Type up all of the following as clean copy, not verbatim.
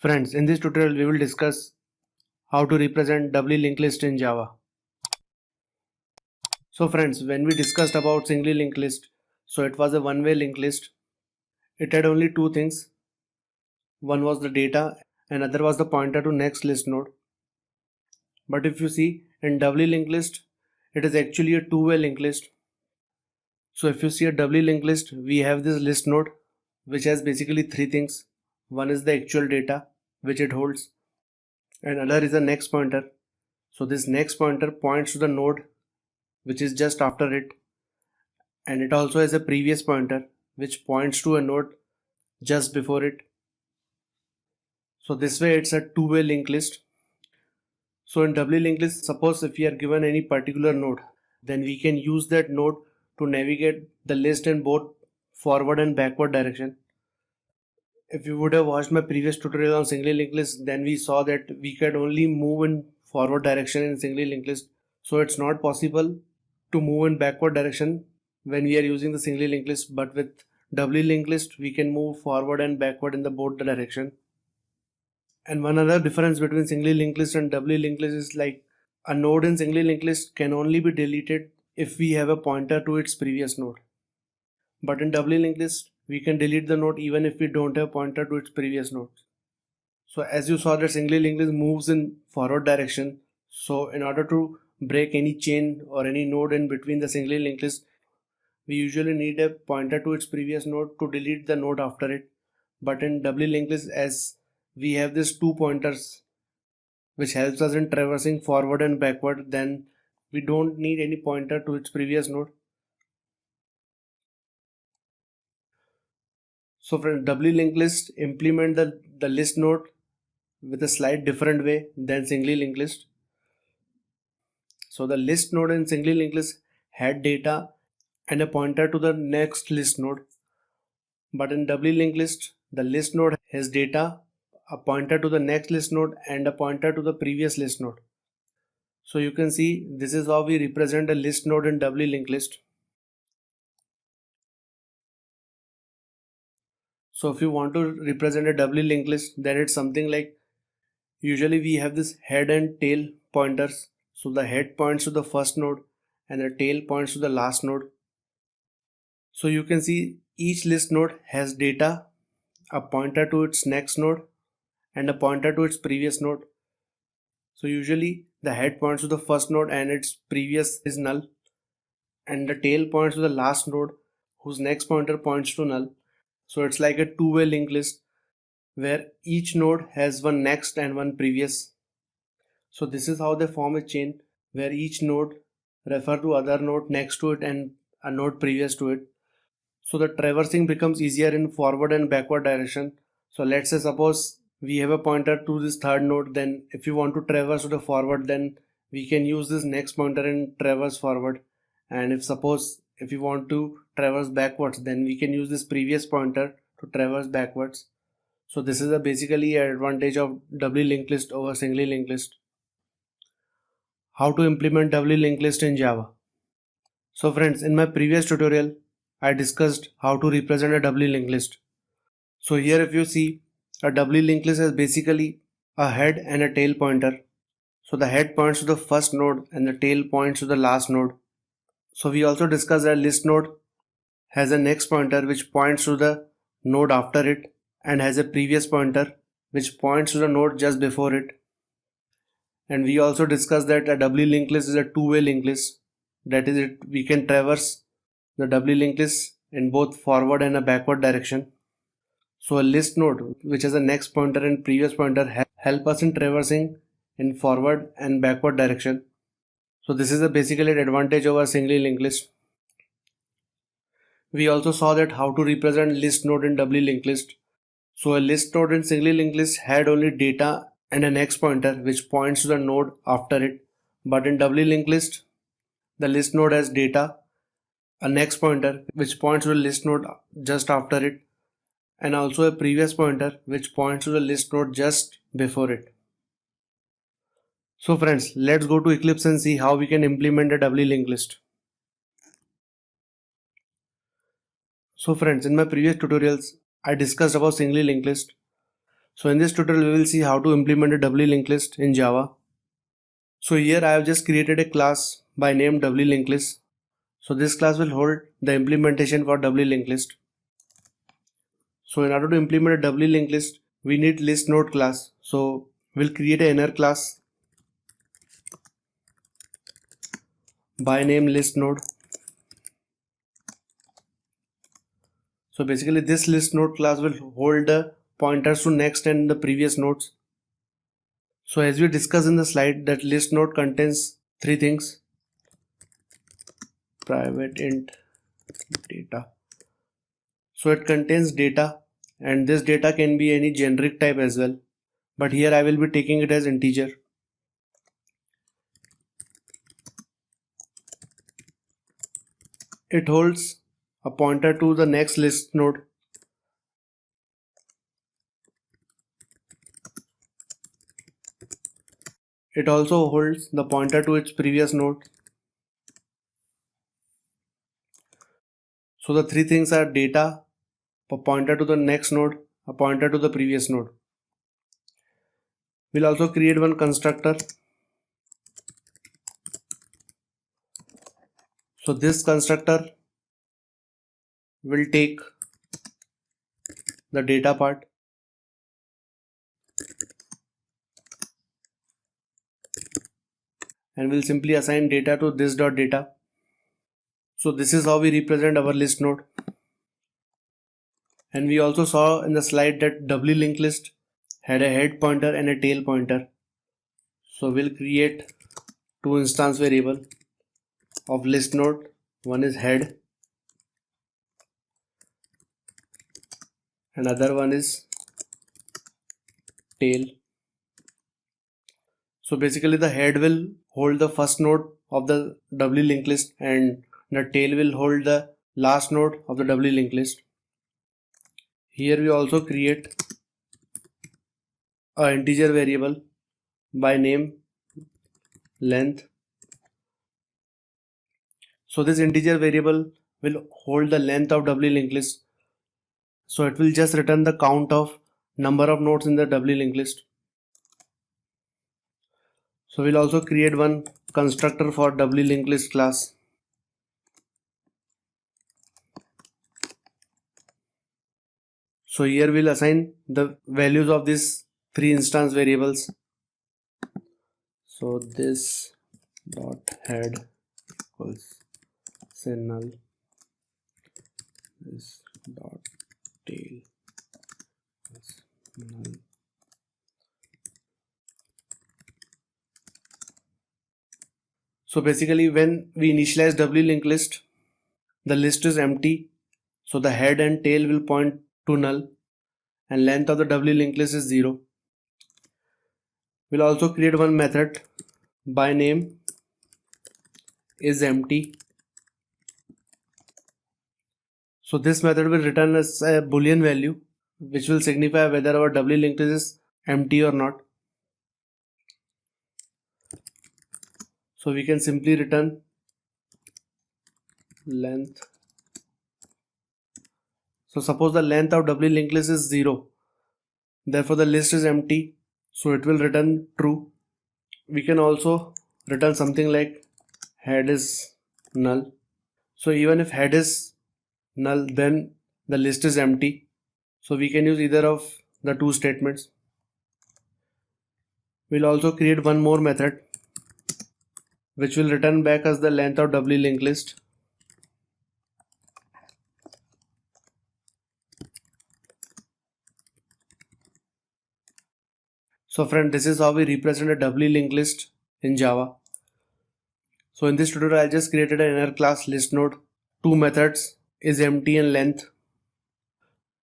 Friends, in this tutorial we will discuss how to represent doubly linked list in Java. So friends, when we discussed about singly linked list, so it was a one-way linked list. It had only two things. One was the data and other was the pointer to next list node. But if you see in doubly linked list, it is actually a two-way linked list. So if you see a doubly linked list, we have this list node which has basically three things. One is the actual data which it holds, and another is the next pointer. So this next pointer points to the node which is just after it, and it also has a previous pointer which points to a node just before it. So this way it's a two-way linked list. So in doubly linked list, suppose if we are given any particular node, then we can use that node to navigate the list in both forward and backward direction. If you would have watched my previous tutorial on singly linked list, then we saw that we could only move in forward direction in singly linked list. So it's not possible to move in backward direction when we are using the singly linked list, but with doubly linked list we can move forward and backward in the both the direction. And one other difference between singly linked list and doubly linked list is like a node in singly linked list can only be deleted if we have a pointer to its previous node, but in doubly linked list we can delete the node even if we don't have pointer to its previous node. So as you saw that singly linked list moves in forward direction, so in order to break any chain or any node in between the singly linked list, we usually need a pointer to its previous node to delete the node after it. But in doubly linked list, as we have these two pointers which helps us in traversing forward and backward, then we don't need any pointer to its previous node. So for doubly linked list, implement the list node with a slight different way than singly linked list. So the list node in singly linked list had data and a pointer to the next list node. But in doubly linked list, the list node has data, a pointer to the next list node and a pointer to the previous list node. So you can see this is how we represent a list node in doubly linked list. So if you want to represent a doubly linked list, then it's something like, usually we have this head and tail pointers. So the head points to the first node and the tail points to the last node. So you can see each list node has data, a pointer to its next node and a pointer to its previous node. So usually the head points to the first node and its previous is null, and the tail points to the last node whose next pointer points to null. So it's like a two-way linked list where each node has one next and one previous. So this is how they form a chain where each node refer to other node next to it and a node previous to it. So the traversing becomes easier in forward and backward direction. So let's say suppose we have a pointer to this third node, then if you want to traverse to the forward, then we can use this next pointer and traverse forward. And if you want to traverse backwards, then we can use this previous pointer to traverse backwards. So this is basically an advantage of doubly linked list over singly linked list. How to implement doubly linked list in Java. So friends, in my previous tutorial, I discussed how to represent a doubly linked list. So here if you see, a doubly linked list has basically a head and a tail pointer. So the head points to the first node and the tail points to the last node. So we also discussed that list node has a next pointer which points to the node after it and has a previous pointer which points to the node just before it. And we also discussed that a doubly linked list is a two-way linked list. That is, we can traverse the doubly linked list in both forward and a backward direction. So a list node which has a next pointer and previous pointer help us in traversing in forward and backward direction. So this is basically an advantage over singly linked list. We also saw that how to represent list node in doubly linked list. So a list node in singly linked list had only data and a next pointer which points to the node after it. But in doubly linked list, the list node has data, a next pointer which points to the list node just after it, and also a previous pointer which points to the list node just before it. So friends, let's go to Eclipse and see how we can implement a doubly linked list. So friends, in my previous tutorials, I discussed about singly linked list. So in this tutorial we will see how to implement a doubly linked list in Java. So here I have just created a class by name doubly linked list. So this class will hold the implementation for doubly linked list. So in order to implement a doubly linked list, we need list node class. So we'll create an inner class by name list node. So basically this list node class will hold the pointers to next and the previous nodes. So as we discussed in the slide, that list node contains three things: private int data. So it contains data, and this data can be any generic type as well, but here I will be taking it as integer. It holds a pointer to the next list node. It also holds the pointer to its previous node. So the three things are data, a pointer to the next node, a pointer to the previous node. We'll also create one constructor. So this constructor will take the data part and we'll simply assign data to this dot data. So this is how we represent our list node. And we also saw in the slide that doubly linked list had a head pointer and a tail pointer. So we'll create two instance variable of list node. One is head, another one is tail. So basically the head will hold the first node of the doubly linked list and the tail will hold the last node of the doubly linked list. Here we also create an integer variable by name length. So this integer variable will hold the length of doubly linked list. So it will just return the count of number of nodes in the doubly linked list. So we'll also create one constructor for doubly linked list class. So here we'll assign the values of these three instance variables. So this dot head equals say null, this dot tail equals null. So basically when we initialize doubly linked list, the list is empty. So the head and tail will point to null and length of the doubly linked list is 0. We'll also create one method by name is empty. So this method will return us a boolean value which will signify whether our doubly linked list is empty or not. So we can simply return length. So suppose the length of doubly linked list is 0, therefore the list is empty, so it will return true. We can also return something like head is null. So even if head is null, then the list is empty. So we can use either of the two statements. We'll also create one more method which will return back as the length of doubly linked list. So friend, this is how we represent a doubly linked list in Java. So in this tutorial I just created an inner class list node, two methods is empty and length.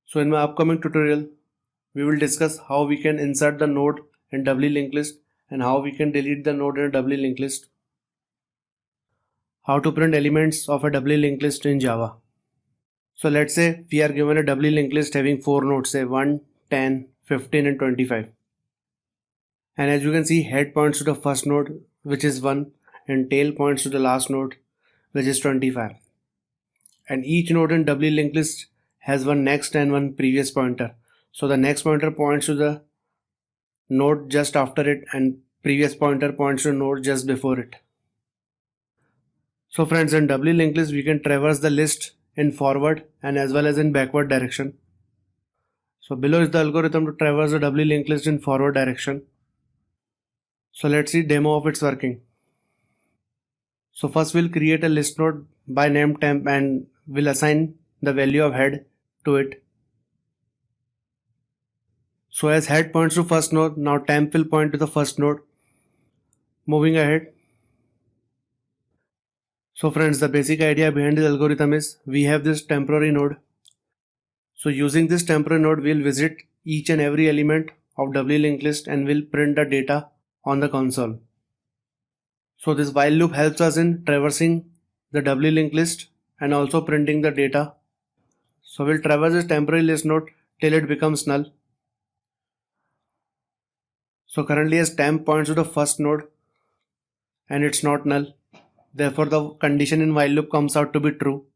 So in my upcoming tutorial we will discuss how we can insert the node in doubly linked list and how we can delete the node in a doubly linked list. How to print elements of a doubly linked list in Java. So let's say we are given a doubly linked list having 4 nodes, say 1, 10, 15 and 25. And as you can see, head points to the first node which is 1 and tail points to the last node which is 25. And each node in doubly linked list has one next and one previous pointer. So the next pointer points to the node just after it, and previous pointer points to node just before it. So friends, in doubly linked list we can traverse the list in forward and as well as in backward direction. So below is the algorithm to traverse the doubly linked list in forward direction. So let's see demo of its working. So first we'll create a list node by name temp and we'll assign the value of head to it. So as head points to first node, now temp will point to the first node. Moving ahead. So friends, the basic idea behind this algorithm is we have this temporary node. So using this temporary node, we'll visit each and every element of doubly linked list and we'll print the data on the console. So this while loop helps us in traversing the doubly linked list and also printing the data. So we'll traverse this temporary list node till it becomes null. So currently as temp points to the first node and it's not null. Therefore the condition in while loop comes out to be true.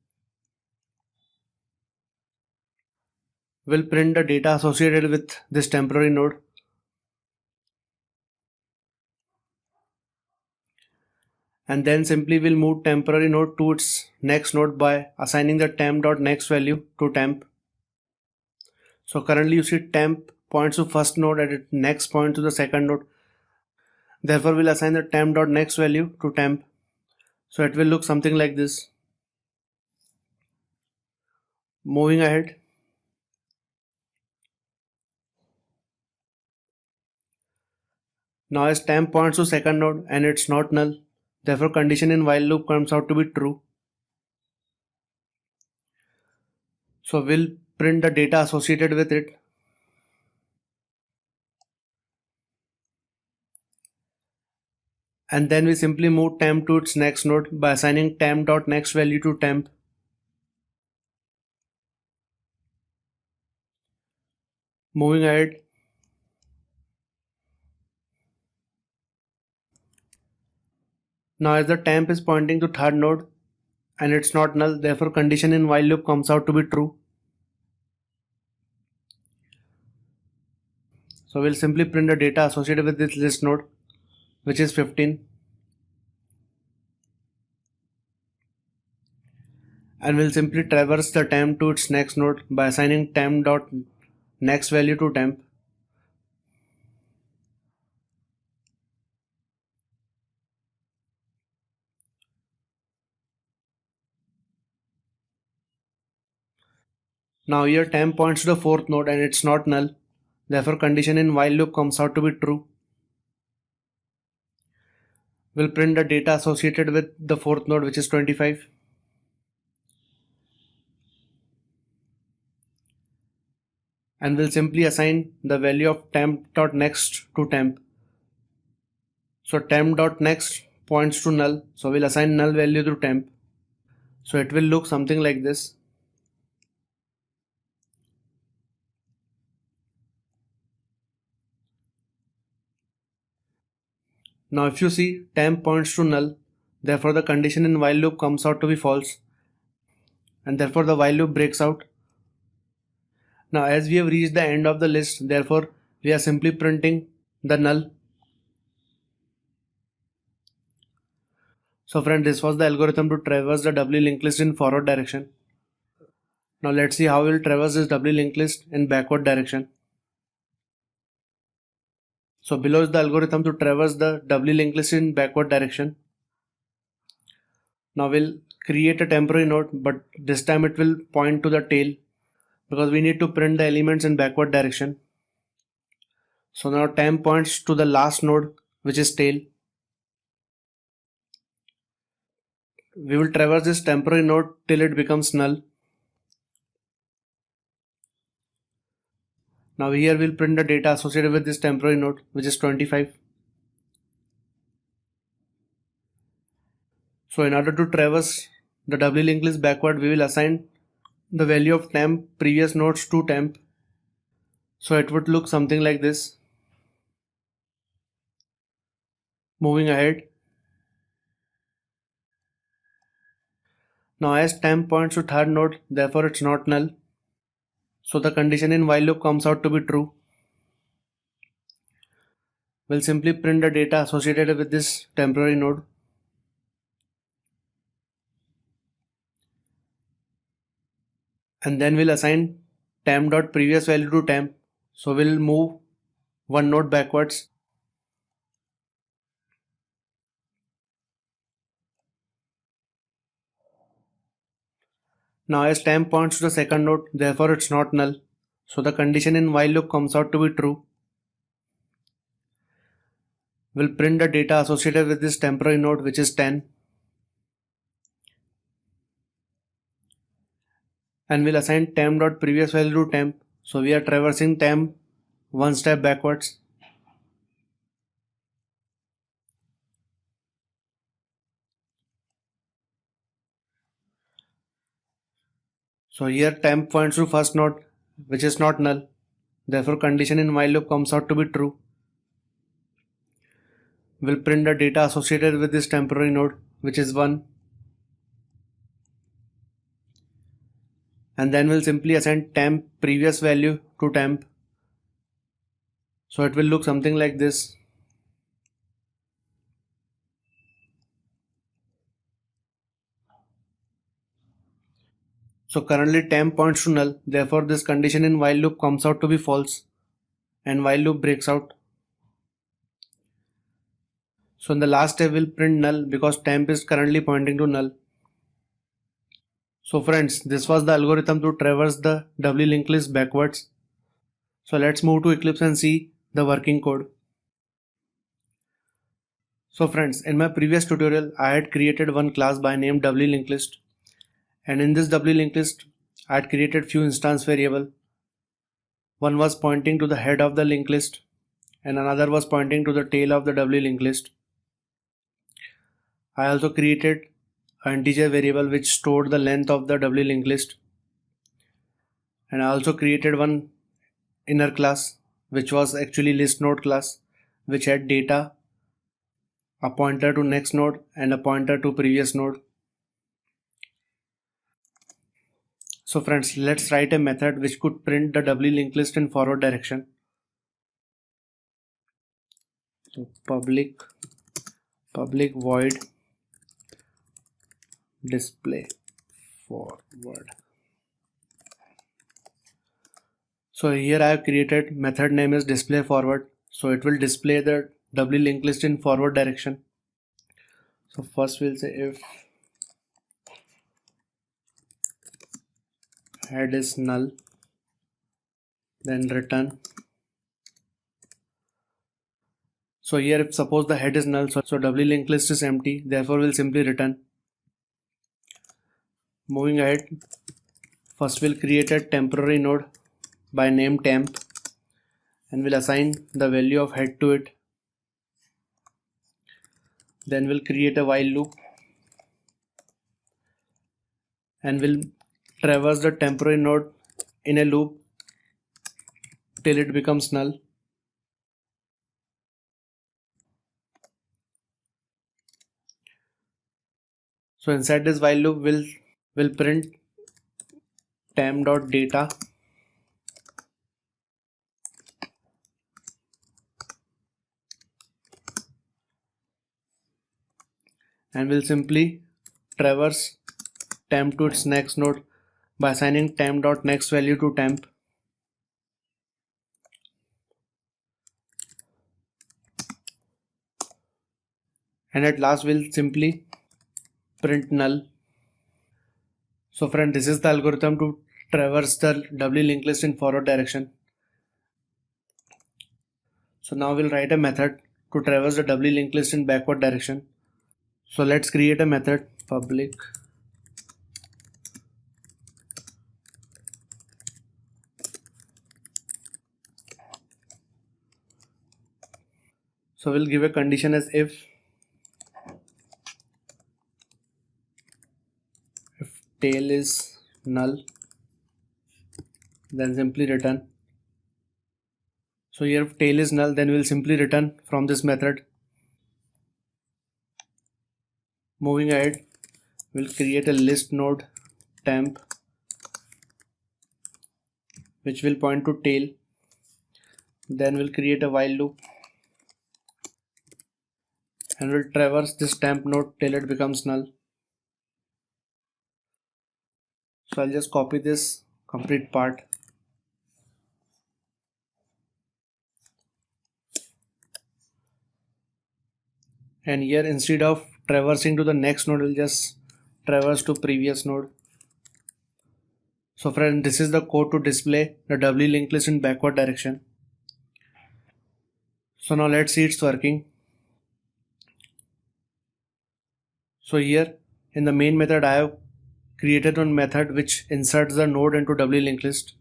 We'll print the data associated with this temporary node. And then simply we'll move temporary node to its next node by assigning the temp.next value to temp. So currently you see temp points to first node and it next point to the second node. Therefore we'll assign the temp.next value to temp. So it will look something like this. Moving ahead. Now as temp points to second node and it's not null. Therefore condition in while loop comes out to be true. So we'll print the data associated with it. And then we simply move temp to its next node by assigning temp.next value to temp. Moving ahead. Now as the temp is pointing to third node and it's not null, therefore condition in while loop comes out to be true. So we'll simply print the data associated with this list node, which is 15. And we'll simply traverse the temp to its next node by assigning temp.next value to temp. Now here temp points to the fourth node and it's not null. Therefore condition in while loop comes out to be true. We'll print the data associated with the fourth node, which is 25. And we'll simply assign the value of temp.next to temp. So temp.next points to null. So we'll assign null value to temp. So it will look something like this. Now if you see temp points to null, therefore the condition in while loop comes out to be false. And therefore the while loop breaks out. Now as we have reached the end of the list, therefore we are simply printing the null. So friend, this was the algorithm to traverse the doubly linked list in forward direction. Now let's see how we'll traverse this doubly linked list in backward direction. So below is the algorithm to traverse the doubly linked list in backward direction. Now we'll create a temporary node, but this time it will point to the tail because we need to print the elements in backward direction. So now temp points to the last node, which is tail. We will traverse this temporary node till it becomes null. Now here we'll print the data associated with this temporary node, which is 25. So in order to traverse the doubly linked list backward, we will assign the value of temp previous nodes to temp. So it would look something like this. Moving ahead. Now as temp points to third node, therefore it's not null. So the condition in while loop comes out to be true. We'll simply print the data associated with this temporary node. And then we'll assign temp.previous value to temp. So we'll move one node backwards. Now as temp points to the second node, therefore it's not null. So the condition in while loop comes out to be true. We'll print the data associated with this temporary node, which is 10. And we'll assign temp.previous value to temp. So we are traversing temp one step backwards. So here temp points to first node, which is not null. Therefore condition in while loop comes out to be true. We'll print the data associated with this temporary node, which is 1. And then we'll simply assign temp previous value to temp. So it will look something like this. So currently temp points to null, therefore this condition in while loop comes out to be false and while loop breaks out. So in the last step we'll print null because temp is currently pointing to null. So friends, this was the algorithm to traverse the doubly linked list backwards. So let's move to Eclipse and see the working code. So friends, in my previous tutorial I had created one class by name Doubly Linked List. And in this doubly linked list, I had created few instance variable. One was pointing to the head of the linked list and another was pointing to the tail of the doubly linked list. I also created an integer variable which stored the length of the doubly linked list. And I also created one inner class which was actually list node class, which had data, a pointer to next node and a pointer to previous node. So friends, let's write a method which could print the doubly linked list in forward direction. So public void display forward. So here I have created method name is display forward. So it will display the doubly linked list in forward direction. So first we'll say if head is null, then return. So here if suppose the head is null, so doubly linked list is empty, therefore we'll simply return. Moving ahead, first we'll create a temporary node by name temp and we'll assign the value of head to it. Then we'll create a while loop and we'll traverse the temporary node in a loop till it becomes null. So inside this while loop we'll print temp.data and we'll simply traverse temp to its next node by assigning temp.next value to temp. And at last we'll simply print null. So friend, this is the algorithm to traverse the doubly linked list in forward direction. So now we'll write a method to traverse the doubly linked list in backward direction. So let's create a method public so we'll give a condition as if tail is null, then simply return. So here if tail is null, then we'll simply return from this method. Moving ahead, we'll create a list node temp which will point to tail. Then we'll create a while loop and we'll traverse this temp node till it becomes null. So I'll just copy this complete part. And here instead of traversing to the next node, we'll just traverse to previous node. So friends, this is the code to display the doubly linked list in backward direction. So now let's see it's working. So here in the main method I have created one method which inserts the node into doubly linked list.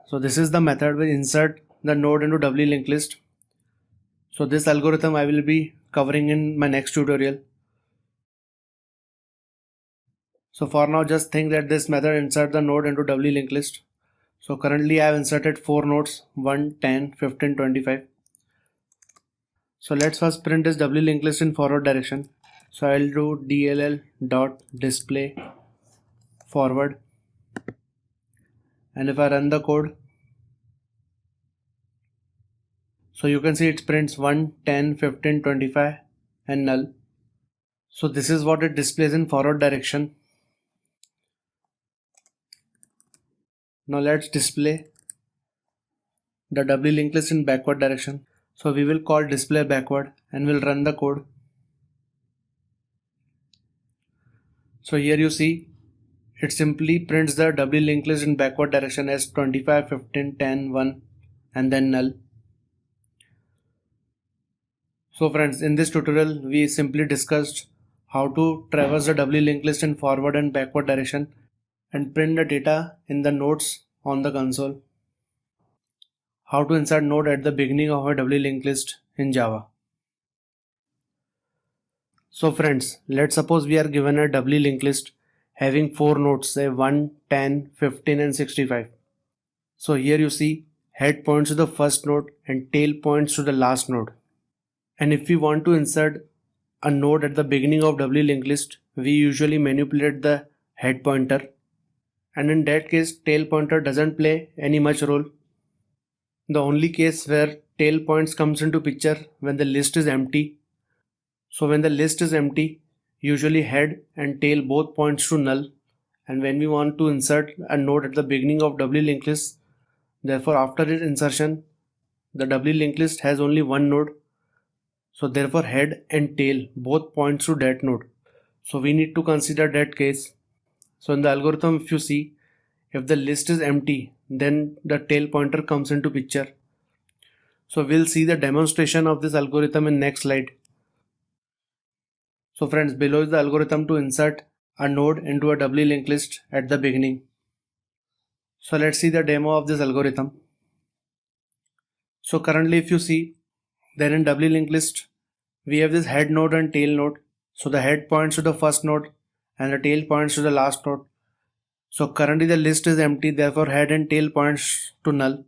So this is the method which insert the node into doubly linked list. So this algorithm I will be covering in my next tutorial. So for now just think that this method insert the node into doubly linked list. So currently I have inserted 4 nodes 1, 10, 15, 25. So let's first print this doubly linked list in forward direction. So I'll do dll dot display forward, and if I run the code, so you can see it prints 1, 10, 15, 25 and null. So this is what it displays in forward direction. Now let's display the doubly linked list in backward direction. So we will call display backward and we'll run the code. So here you see it simply prints the doubly linked list in backward direction as 25, 15, 10, 1 and then null. So friends, in this tutorial we simply discussed how to traverse the doubly linked list in forward and backward direction and print the data in the nodes on the console. How to insert node at the beginning of a doubly linked list in Java. So friends, let's suppose we are given a doubly linked list having 4 nodes, say 1, 10, 15 and 65. So here you see head points to the first node and tail points to the last node. And if we want to insert a node at the beginning of doubly linked list, we usually manipulate the head pointer, and in that case tail pointer doesn't play any much role. The only case where tail points comes into picture when the list is empty. So when the list is empty, usually head and tail both points to null, and when we want to insert a node at the beginning of doubly linked list, therefore after its insertion the doubly linked list has only one node. So therefore head and tail both points to that node. So we need to consider that case. So in the algorithm, if you see, if the list is empty, then the tail pointer comes into picture. So we'll see the demonstration of this algorithm in next slide. So friends, below is the algorithm to insert a node into a doubly linked list at the beginning. So let's see the demo of this algorithm. So currently if you see, then in doubly linked list we have this head node and tail node. So the head points to the first node and the tail points to the last node. So currently the list is empty, therefore head and tail points to null.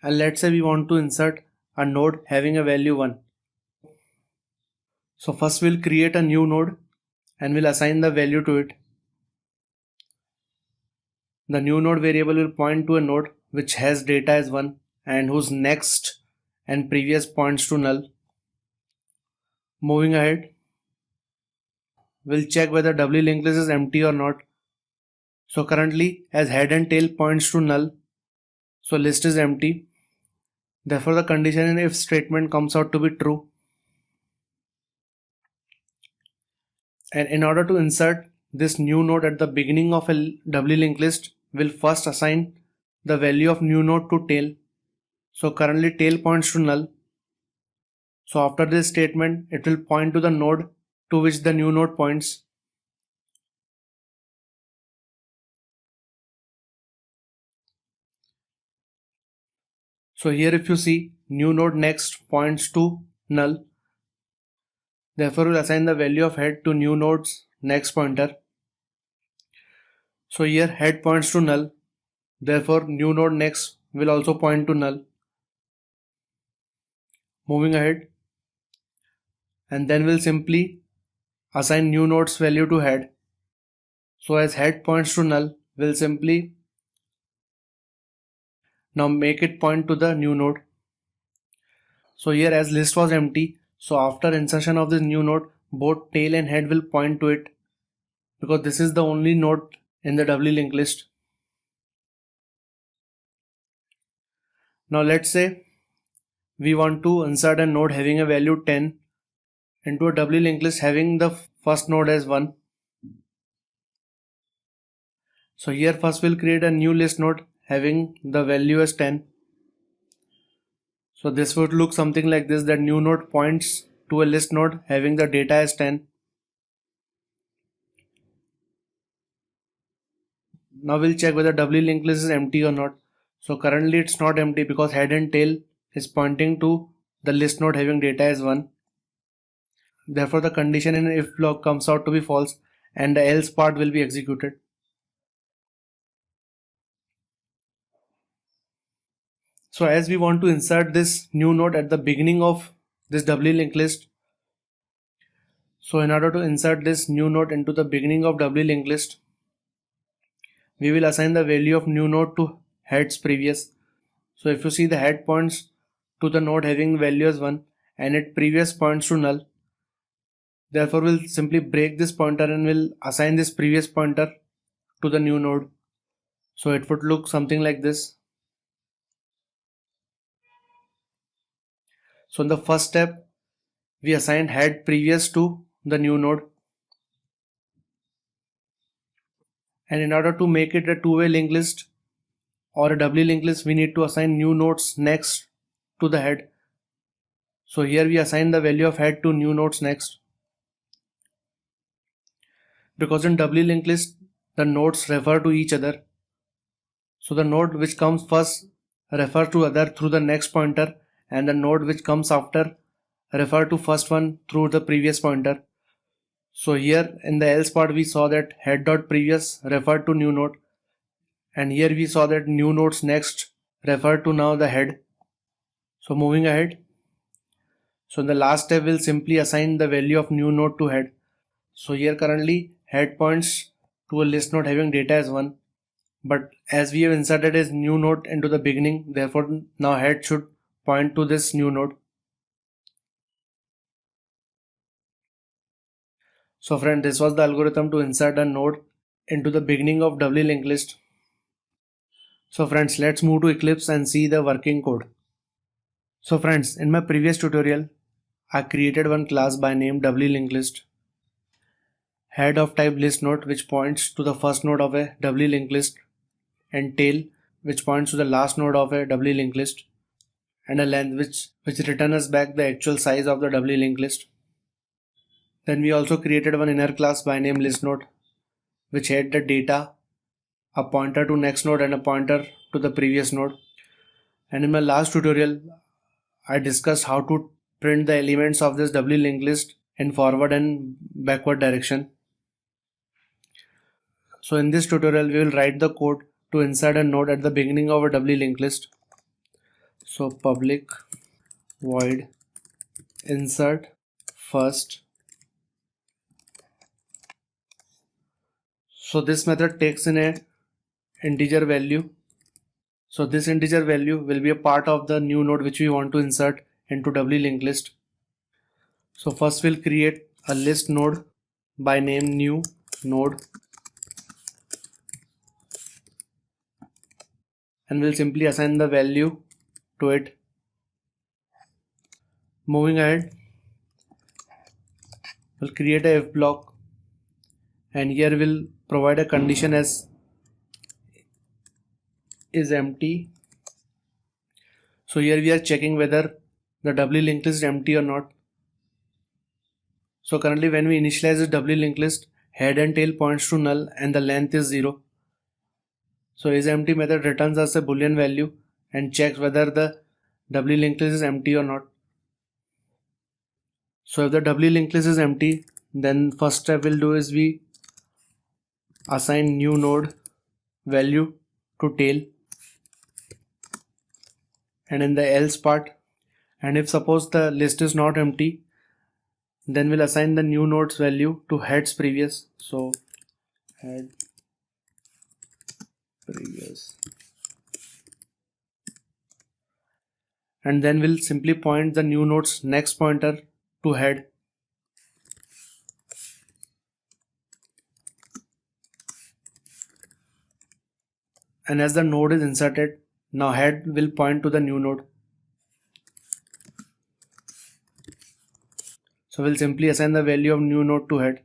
And let's say we want to insert a node having a value 1. So first we'll create a new node and we'll assign the value to it. The new node variable will point to a node which has data as 1 and whose next and previous points to null. Moving ahead, we'll check whether doubly linked list is empty or not. So currently as head and tail points to null, so list is empty. Therefore the condition in if statement comes out to be true. And in order to insert this new node at the beginning of a doubly linked list, we'll first assign the value of new node to tail. So currently tail points to null. So after this statement, it will point to the node to which the new node points. So here if you see, new node next points to null. Therefore we'll assign the value of head to new node's next pointer. So here head points to null. Therefore new node next will also point to null. Moving ahead, and then we'll simply assign new node's value to head. So as head points to null, we'll simply Now make it point to the new node. So here as list was empty, so after insertion of this new node, both tail and head will point to it because this is the only node in the doubly linked list. Now let's say we want to insert a node having a value 10 into a doubly linked list having the first node as 1. So here first we'll create a new list node having the value as 10. So this would look something like this, that new node points to a list node having the data as 10. Now we'll check whether doubly linked list is empty or not. So currently it's not empty because head and tail is pointing to the list node having data as 1. Therefore the condition in if block comes out to be false and the else part will be executed. So as we want to insert this new node at the beginning of this doubly linked list, so in order to insert this new node into the beginning of doubly linked list, we will assign the value of new node to head's previous. So if you see, the head points to the node having value as 1 and its previous points to null. Therefore we'll simply break this pointer and we'll assign this previous pointer to the new node. So it would look something like this. So in the first step, we assign head previous to the new node. And in order to make it a two-way linked list or a doubly linked list, we need to assign new nodes next to the head. So here we assign the value of head to new nodes next. Because in doubly linked list, the nodes refer to each other. So the node which comes first refers to other through the next pointer, and the node which comes after refer to first one through the previous pointer. So here in the else part we saw that head.previous referred to new node, and here we saw that new nodes next refer to now the head. So moving ahead, so in the last step we'll simply assign the value of new node to head. So here currently head points to a list node having data as 1, but as we have inserted a new node into the beginning, therefore now head should point to this new node. So friend, this was the algorithm to insert a node into the beginning of doubly linked list. So friends, let's move to Eclipse and see the working code. So friends, in my previous tutorial, I created one class by name Doubly Linked List. Head of type list node which points to the first node of a doubly linked list, and tail which points to the last node of a doubly linked list, and a length which returns back the actual size of the doubly linked list. Then we also created one inner class by name list node which had the data, a pointer to next node and a pointer to the previous node. And in my last tutorial, I discussed how to print the elements of this doubly linked list in forward and backward direction. So in this tutorial, we will write the code to insert a node at the beginning of a doubly linked list. So public void insert first. So this method takes in a integer value. So this integer value will be a part of the new node which we want to insert into doubly linked list. So first we'll create a list node by name new node, and we'll simply assign the value to it. Moving ahead, we'll create a if block, and here we'll provide a condition as is empty. So here we are checking whether the doubly linked list is empty or not. So currently when we initialize this doubly linked list, head and tail points to null and the length is 0. So isEmpty method returns us a boolean value and checks whether the doubly linked list is empty or not. So if the doubly linked list is empty, then first step we'll do is we assign new node value to tail, and in the else part, and if suppose the list is not empty, then we'll assign the new node's value to head's previous. So head previous. and then we'll simply point the new node's next pointer to head. And as the node is inserted, now head will point to the new node. So we'll simply assign the value of new node to head.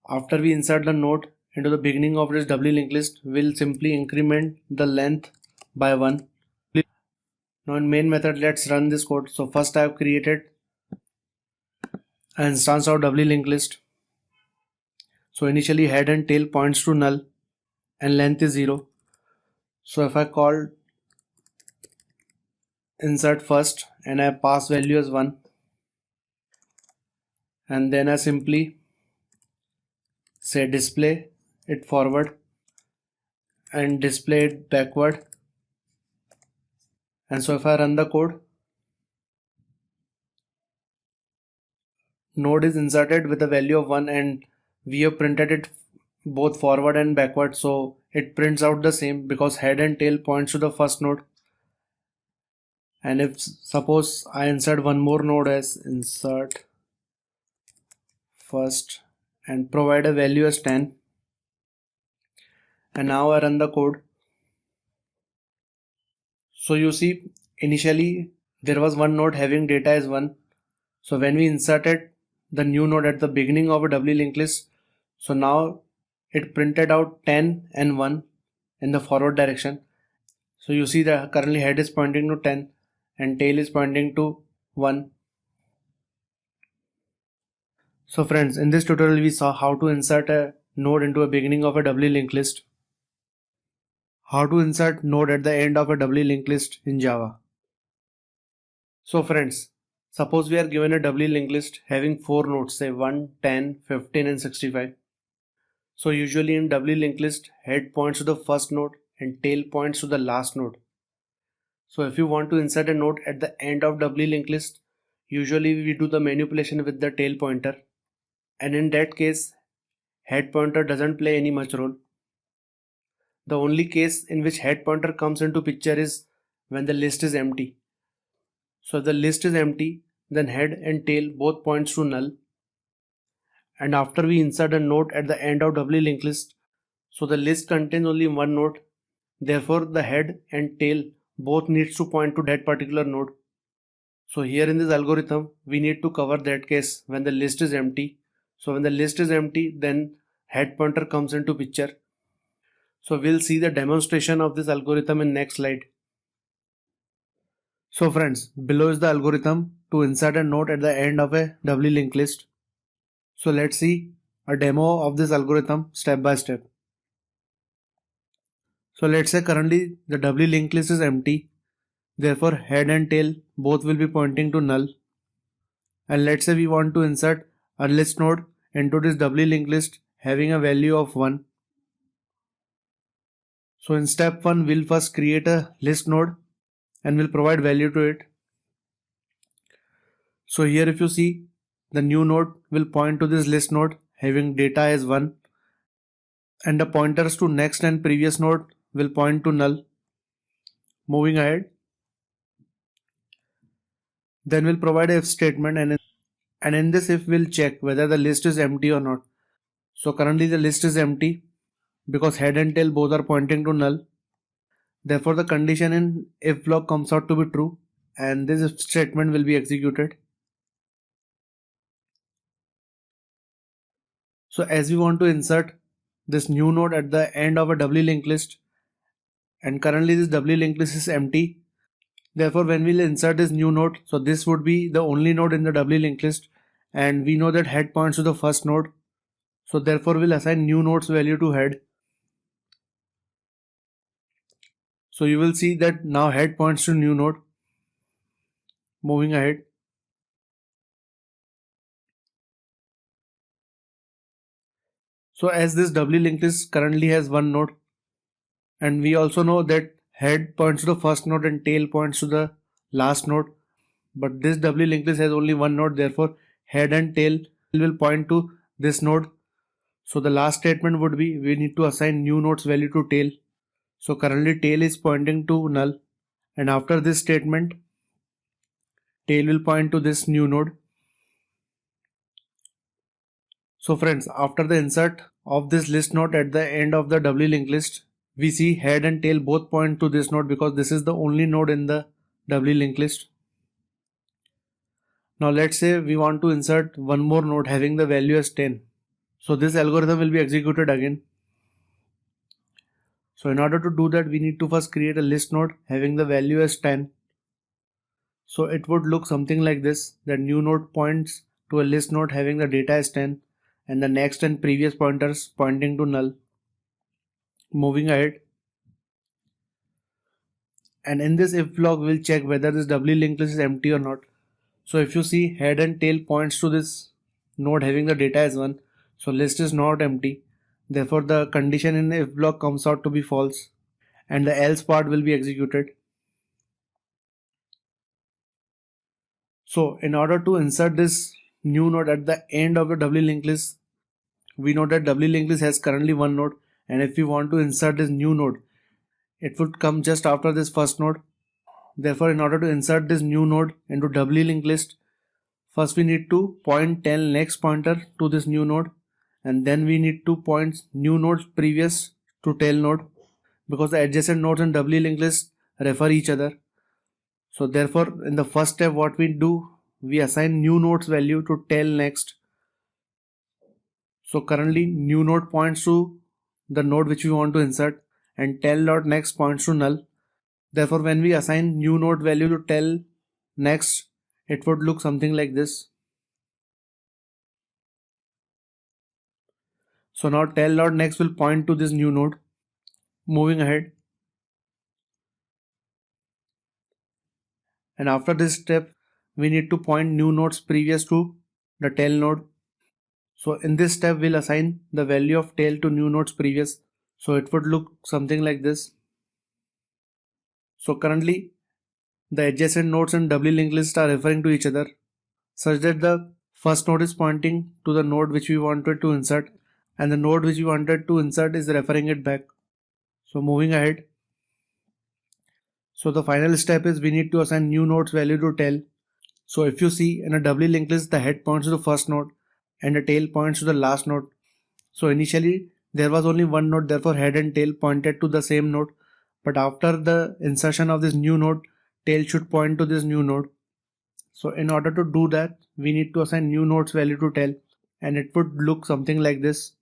After we insert the node into the beginning of this doubly linked list, we'll simply increment the length by 1. Now in main method, let's run this code. So first I have created an instance of doubly linked list. So initially head and tail points to null and length is 0. So if I call insert first and I pass value as 1, and then I simply say display it forward and display it backward. And so if I run the code, node is inserted with a value of 1 and we have printed it both forward and backward, so it prints out the same because head and tail points to the first node. And if suppose I insert one more node as insert first and provide a value as 10, and now I run the code. So you see, initially there was one node having data as 1. So when we inserted the new node at the beginning of a doubly linked list, so now it printed out 10 and 1 in the forward direction. So you see that currently head is pointing to 10 and tail is pointing to 1. So friends, in this tutorial we saw how to insert a node into a beginning of a doubly linked list. How to insert node at the end of a doubly linked list in Java. So friends, suppose we are given a doubly linked list having 4 nodes, say 1, 10, 15 and 65. So usually in doubly linked list, head points to the first node and tail points to the last node. So if you want to insert a node at the end of doubly linked list, usually we do the manipulation with the tail pointer, and in that case head pointer doesn't play any much role. The only case in which head pointer comes into picture is when the list is empty. So if the list is empty, then head and tail both points to null. And after we insert a node at the end of doubly linked list, so the list contains only one node, therefore the head and tail both needs to point to that particular node. So here in this algorithm we need to cover that case when the list is empty. So when the list is empty, then head pointer comes into picture. So we'll see the demonstration of this algorithm in next slide. So friends, below is the algorithm to insert a node at the end of a doubly linked list. So let's see a demo of this algorithm step by step. So let's say currently the doubly linked list is empty. Therefore head and tail both will be pointing to null. And let's say we want to insert a list node into this doubly linked list having a value of 1. So in step 1 we'll first create a list node and we'll provide value to it. So here if you see, the new node will point to this list node having data as 1, and the pointers to next and previous node will point to null. Moving ahead, then we'll provide a if statement, and in this if we'll check whether the list is empty or not. So currently the list is empty because head and tail both are pointing to null. Therefore the condition in if block comes out to be true and this if statement will be executed. So as we want to insert this new node at the end of a doubly linked list, and currently this doubly linked list is empty, therefore when we'll insert this new node, so this would be the only node in the doubly linked list, and we know that head points to the first node, so therefore we'll assign new node's value to head. So you will see that now head points to new node. Moving ahead, so as this doubly linked list currently has one node, and we also know that head points to the first node and tail points to the last node, but this doubly linked list has only one node, therefore head and tail will point to this node. So the last statement would be we need to assign new node's value to tail. So currently tail is pointing to null And after this statement, tail will point to this new node. So friends, after the insert of this list node at the end of the doubly linked list, we see head and tail both point to this node because this is the only node in the doubly linked list. Now let's say we want to insert one more node having the value as 10. So this algorithm will be executed again. So in order to do that, we need to first create a list node having the value as 10. So it would look something like this. The new node points to a list node having the data as 10 and the next and previous pointers pointing to null. Moving ahead. And in this if block, we'll check whether this doubly linked list is empty or not. So if you see, head and tail points to this node having the data as 1. So list is not empty. Therefore the condition in the if block comes out to be false and the else part will be executed. So in order to insert this new node at the end of the doubly linked list, we know that doubly linked list has currently one node, and if we want to insert this new node, it would come just after this first node. Therefore, in order to insert this new node into doubly linked list, first we need to point tail next pointer to this new node, and then we need to point new nodes previous to tail node, because the adjacent nodes in doubly linked list refer each other. So therefore, in the first step, what we do, we assign new node's value to tail next. So currently new node points to the node which we want to insert and tail dot next points to null. Therefore when we assign new node value to tail next, it would look something like this. So now tail dot next will point to this new node. Moving ahead. And after this step, we need to point new nodes previous to the tail node. So in this step, we'll assign the value of tail to new nodes previous. So it would look something like this. So currently the adjacent nodes in doubly linked list are referring to each other such that the first node is pointing to the node which we wanted to insert and the node which we wanted to insert is referring it back. So moving ahead. So the final step is we need to assign new node's value to tail. So if you see in a doubly linked list, the head points to the first node and the tail points to the last node. So initially there was only one node, therefore head and tail pointed to the same node. But after the insertion of this new node, tail should point to this new node. So in order to do that, we need to assign new node's value to tail, and it would look something like this.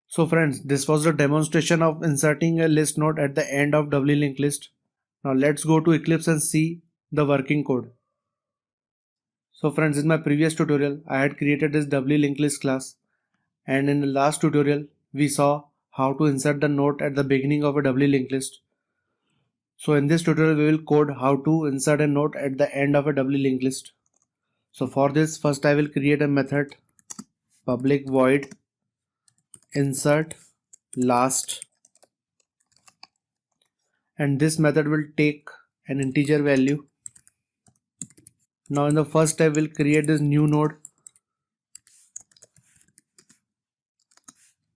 So friends, this was the demonstration of inserting a list node at the end of doubly linked list. Now let's go to Eclipse and see the working code. So friends, in my previous tutorial, I had created this doubly linked list class, and in the last tutorial, we saw how to insert the node at the beginning of a doubly linked list. So in this tutorial, we will code how to insert a node at the end of a doubly linked list. So for this, first I will create a method public void insert last, and this method will take an integer value. Now in the first step, we'll create this new node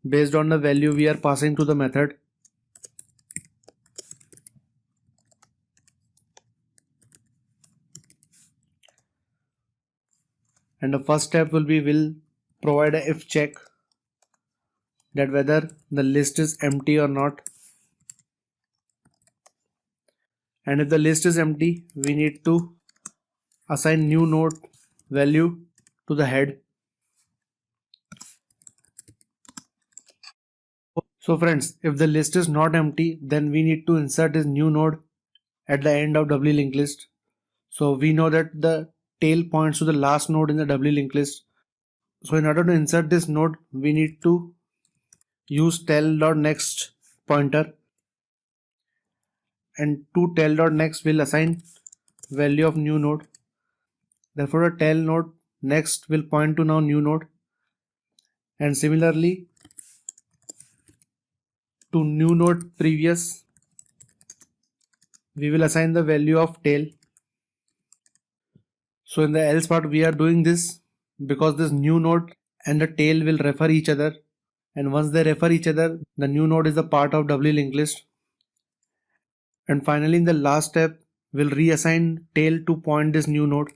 based on the value we are passing to the method. And the first step will be we'll provide a if check that whether the list is empty or not. And if the list is empty, we need to assign new node value to the head. So friends, if the list is not empty, then we need to insert this new node at the end of doubly linked list. So we know that the tail points to the last node in the doubly linked list. So in order to insert this node, we need to use tail.next pointer, and to tail.next will assign value of new node. Therefore the tail node next will point to now new node, and similarly to new node previous we will assign the value of tail. So in the else part, we are doing this because this new node and the tail will refer each other, and once they refer each other, the new node is a part of doubly linked list. And finally, in the last step, we'll reassign tail to point this new node.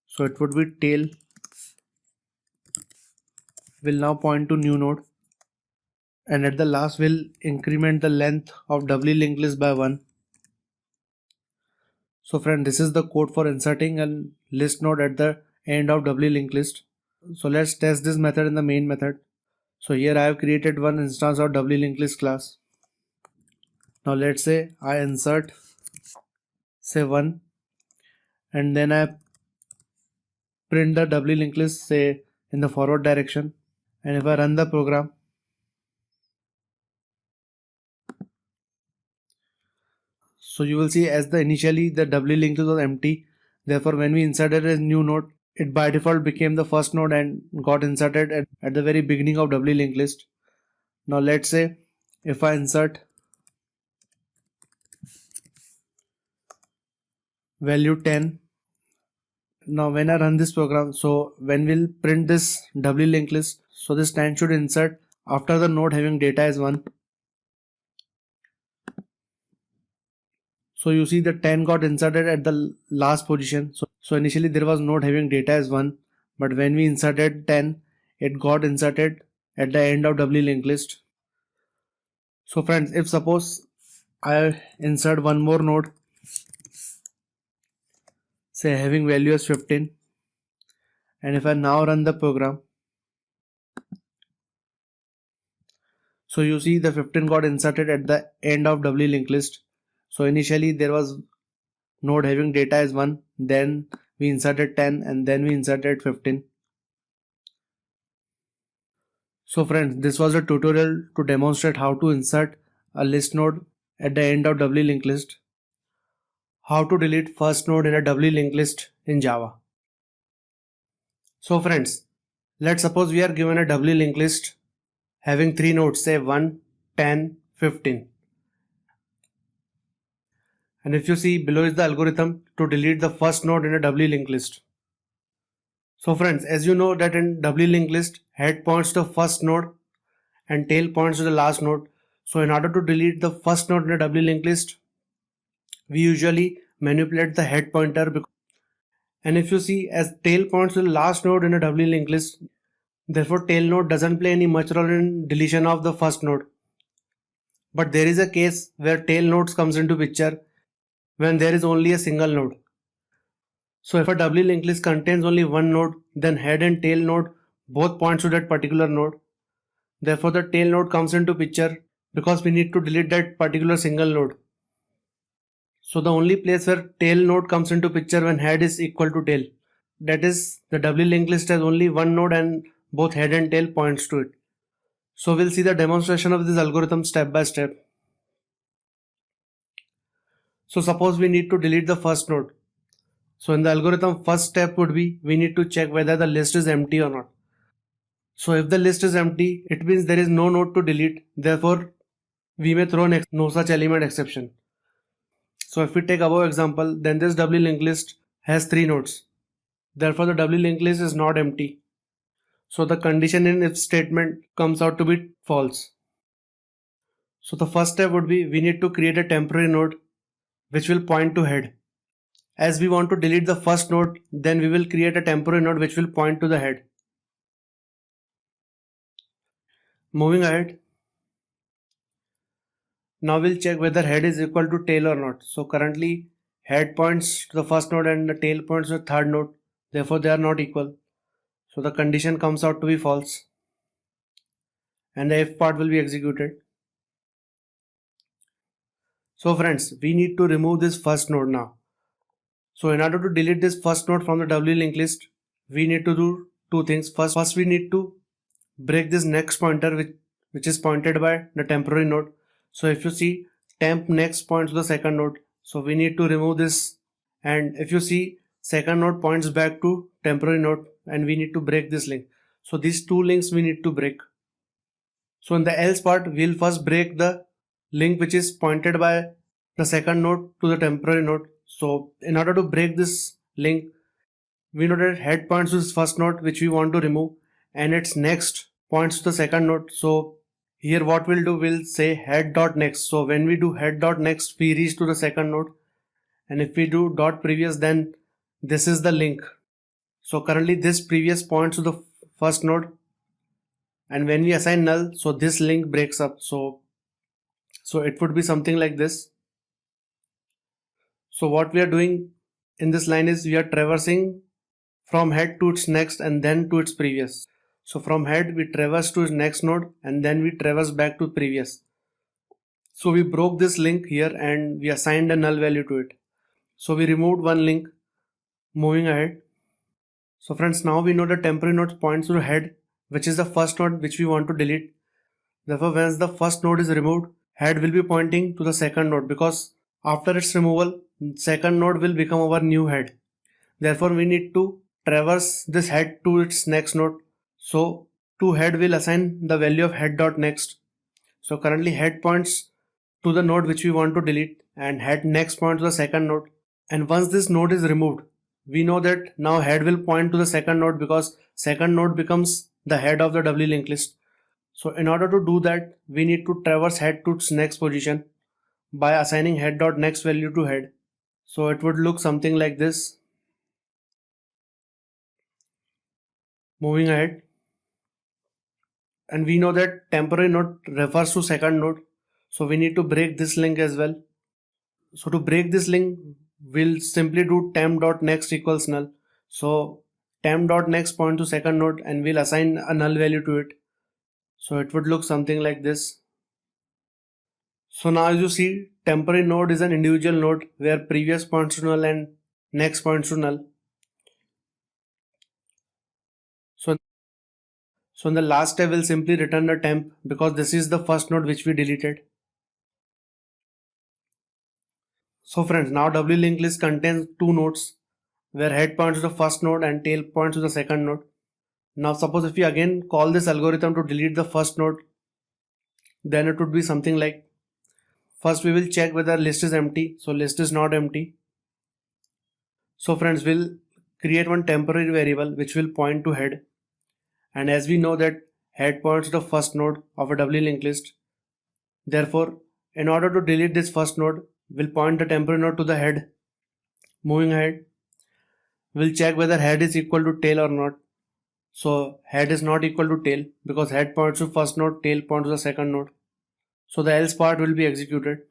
So it would be tail will now point to new node. And at the last, we'll increment the length of doubly linked list by 1. So friend, this is the code for inserting a list node at the end of doubly linked list. So let's test this method in the main method. So here I have created one instance of doubly linked list class. Now let's say I insert say 1 and then I print the doubly linked list say in the forward direction, and if I run the program, so you will see as the initially the doubly linked list was empty, therefore when we inserted a new node, it by default became the first node and got inserted at the very beginning of doubly linked list. Now let's say if I insert value 10, now when I run this program, so when we'll print this doubly linked list, so this 10 should insert after the node having data is 1. So you see the 10 got inserted at the last position. So initially there was node having data as 1, but when we inserted 10, it got inserted at the end of doubly linked list. So friends, if suppose I insert one more node, say having value as 15, and if I now run the program, so you see the 15 got inserted at the end of doubly linked list. So initially there was node having data as 1, then we inserted 10 and then we inserted 15. So friends, this was a tutorial to demonstrate how to insert a list node at the end of doubly linked list. How to delete first node in a doubly linked list in Java. So friends, let's suppose we are given a doubly linked list having 3 nodes, say 1, 10, 15. And if you see below is the algorithm to delete the first node in a doubly linked list. So friends, as you know that in doubly linked list, head points to the first node and tail points to the last node. So in order to delete the first node in a doubly linked list, we usually manipulate the head pointer. And if you see as tail points to the last node in a doubly linked list, therefore tail node doesn't play any much role in deletion of the first node. But there is a case where tail nodes comes into picture when there is only a single node. So if a doubly linked list contains only one node, then head and tail node both points to that particular node. Therefore the tail node comes into picture because we need to delete that particular single node. So the only place where tail node comes into picture when head is equal to tail. That is, the doubly linked list has only one node and both head and tail points to it. So we'll see the demonstration of this algorithm step by step. So suppose we need to delete the first node. So in the algorithm, first step would be we need to check whether the list is empty or not. So if the list is empty, it means there is no node to delete. Therefore, we may throw no such element exception. So if we take above example, then this doubly linked list has 3 nodes. Therefore, the doubly linked list is not empty. So the condition in if statement comes out to be false. So the first step would be we need to create a temporary node which will point to head. As we want to delete the first node, then we will create a temporary node which will point to the head. Moving ahead. Now we'll check whether head is equal to tail or not. So currently head points to the first node and the tail points to the third node. Therefore they are not equal. So the condition comes out to be false. And the if part will be executed. So friends, we need to remove this first node now. So in order to delete this first node from the doubly linked list, we need to do 2 things. First we need to break this next pointer which is pointed by the temporary node. So if you see temp next points to the second node, so we need to remove this, and if you see second node points back to temporary node and we need to break this link. So these 2 links we need to break. So in the else part, we'll first break the link which is pointed by the second node to the temporary node. So in order to break this link, we know that head points to this first node which we want to remove and its next points to the second node. So Here what we'll do, we'll say head dot next. So when we do head dot next, we reach to the second node, and if we do dot previous, then this is the link. So currently this previous points to the first node, and when we assign null, so this link breaks up. So it would be something like this. So what we are doing in this line is we are traversing from head to its next and then to its previous. So from head we traverse to its next node and then we traverse back to previous. So we broke this link here and we assigned a null value to it. So we removed one link. Moving ahead. So friends, now we know the temporary node points to head, which is the first node which we want to delete. Therefore, once the first node is removed, head will be pointing to the second node, because after its removal, second node will become our new head. Therefore, we need to traverse this head to its next node. So to head will assign the value of head dot next. So currently head points to the node which we want to delete and head next points to the second node. And once this node is removed, we know that now head will point to the second node, because second node becomes the head of the doubly linked list. So in order to do that, we need to traverse head to its next position by assigning head dot next value to head. So it would look something like this. Moving ahead. And we know that temporary node refers to second node. So we need to break this link as well. So to break this link, we'll simply do temp.next equals null. So temp.next point to second node and we'll assign a null value to it. So it would look something like this. So now as you see, temporary node is an individual node where previous points to null and next points to null. So in the last step, we'll simply return the temp, because this is the first node which we deleted. So friends, now doubly linked list contains two nodes where head points to the first node and tail points to the second node. Now suppose if we again call this algorithm to delete the first node, then it would be something like, first we will check whether list is empty. So list is not empty. So friends, we'll create one temporary variable which will point to head. And as we know that head points to the first node of a doubly linked list, therefore in order to delete this first node, we'll point the temporary node to the head. Moving ahead, we'll check whether head is equal to tail or not. So head is not equal to tail, because head points to first node, tail points to the second node. So the else part will be executed.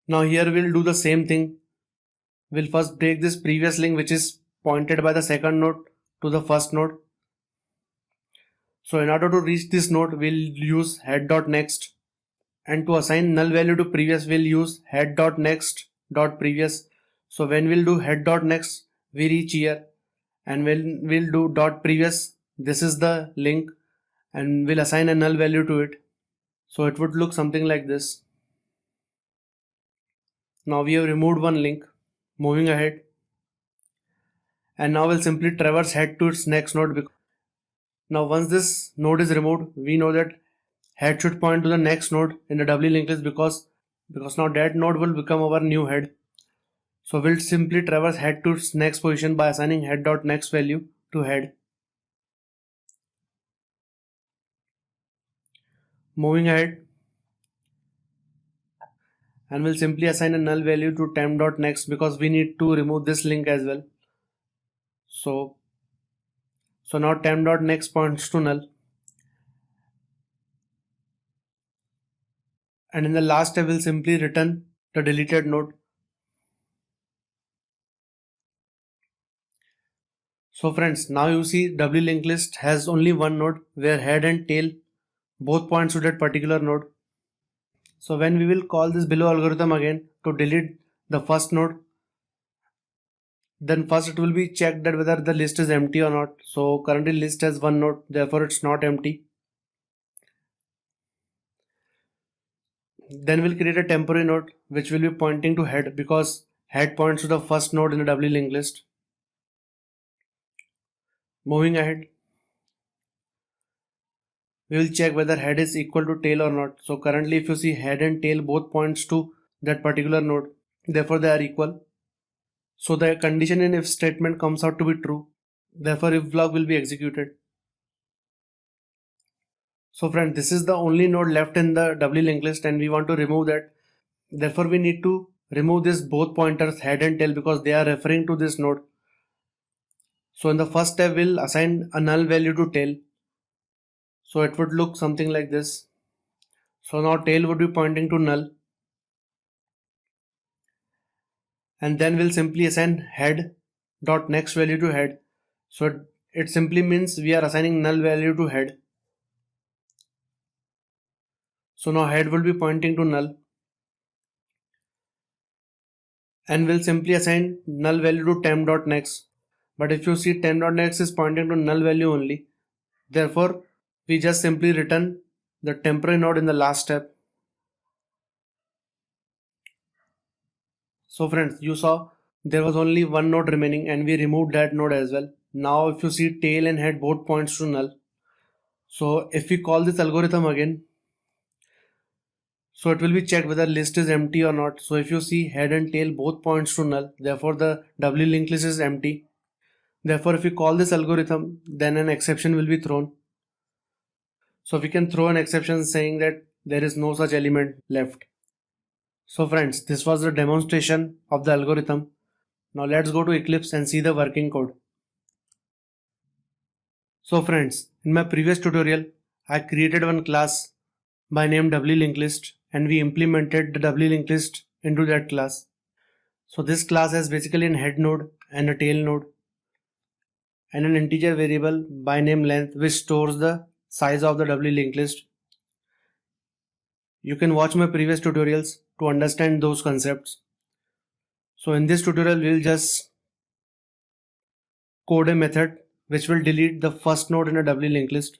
Now here we'll do the same thing. We'll first break this previous link which is pointed by the second node to the first node. So in order to reach this node, we'll use head.next, and to assign null value to previous, we'll use head.next.previous. So when we'll do head.next, we reach here, and when we'll do dot previous, this is the link, and we'll assign a null value to it. So it would look something like this. Now we have removed one link. Moving ahead, and now we'll simply traverse head to its next node. Now once this node is removed, we know that head should point to the next node in the doubly linked list, because now that node will become our new head. So we'll simply traverse head to its next position by assigning head.next value to head. Moving ahead, and we'll simply assign a null value to temp.next, because we need to remove this link as well. So now temp.next points to null. And in the last step, we'll simply return the deleted node. So friends, now you see doubly linked list has only one node where head and tail both points to that particular node. So when we will call this below algorithm again to delete the first node, then first it will be checked that whether the list is empty or not. So currently list has one node, therefore it's not empty. Then we'll create a temporary node which will be pointing to head, because head points to the first node in the doubly linked list. Moving ahead, we will check whether head is equal to tail or not. So currently if you see, head and tail both points to that particular node, therefore they are equal. So the condition in if statement comes out to be true, therefore if block will be executed. So friend, this is the only node left in the doubly linked list and we want to remove that. Therefore we need to remove this both pointers head and tail because they are referring to this node. So in the first step we'll assign a null value to tail. So it would look something like this. So now tail would be pointing to null. And then we'll simply assign head dot next value to head. So it simply means we are assigning null value to head. So now head will be pointing to null. And we'll simply assign null value to temp.next. But if you see temp.next is pointing to null value only. Therefore, we just simply return the temporary node in the last step. So friends, you saw there was only one node remaining and we removed that node as well. Now if you see tail and head both points to null. So if we call this algorithm again, so it will be checked whether list is empty or not. So if you see head and tail both points to null, therefore the doubly linked list is empty. Therefore if we call this algorithm, then an exception will be thrown. So we can throw an exception saying that there is no such element left. So friends, this was the demonstration of the algorithm. Now let's go to Eclipse and see the working code. So friends, in my previous tutorial, I created one class by name Doubly Linked List and we implemented the Doubly Linked List into that class. So this class has basically a head node and a tail node and an integer variable by name length which stores the size of the Doubly Linked List. You can watch my previous tutorials to understand those concepts. So in this tutorial, we'll just code a method which will delete the first node in a doubly linked list.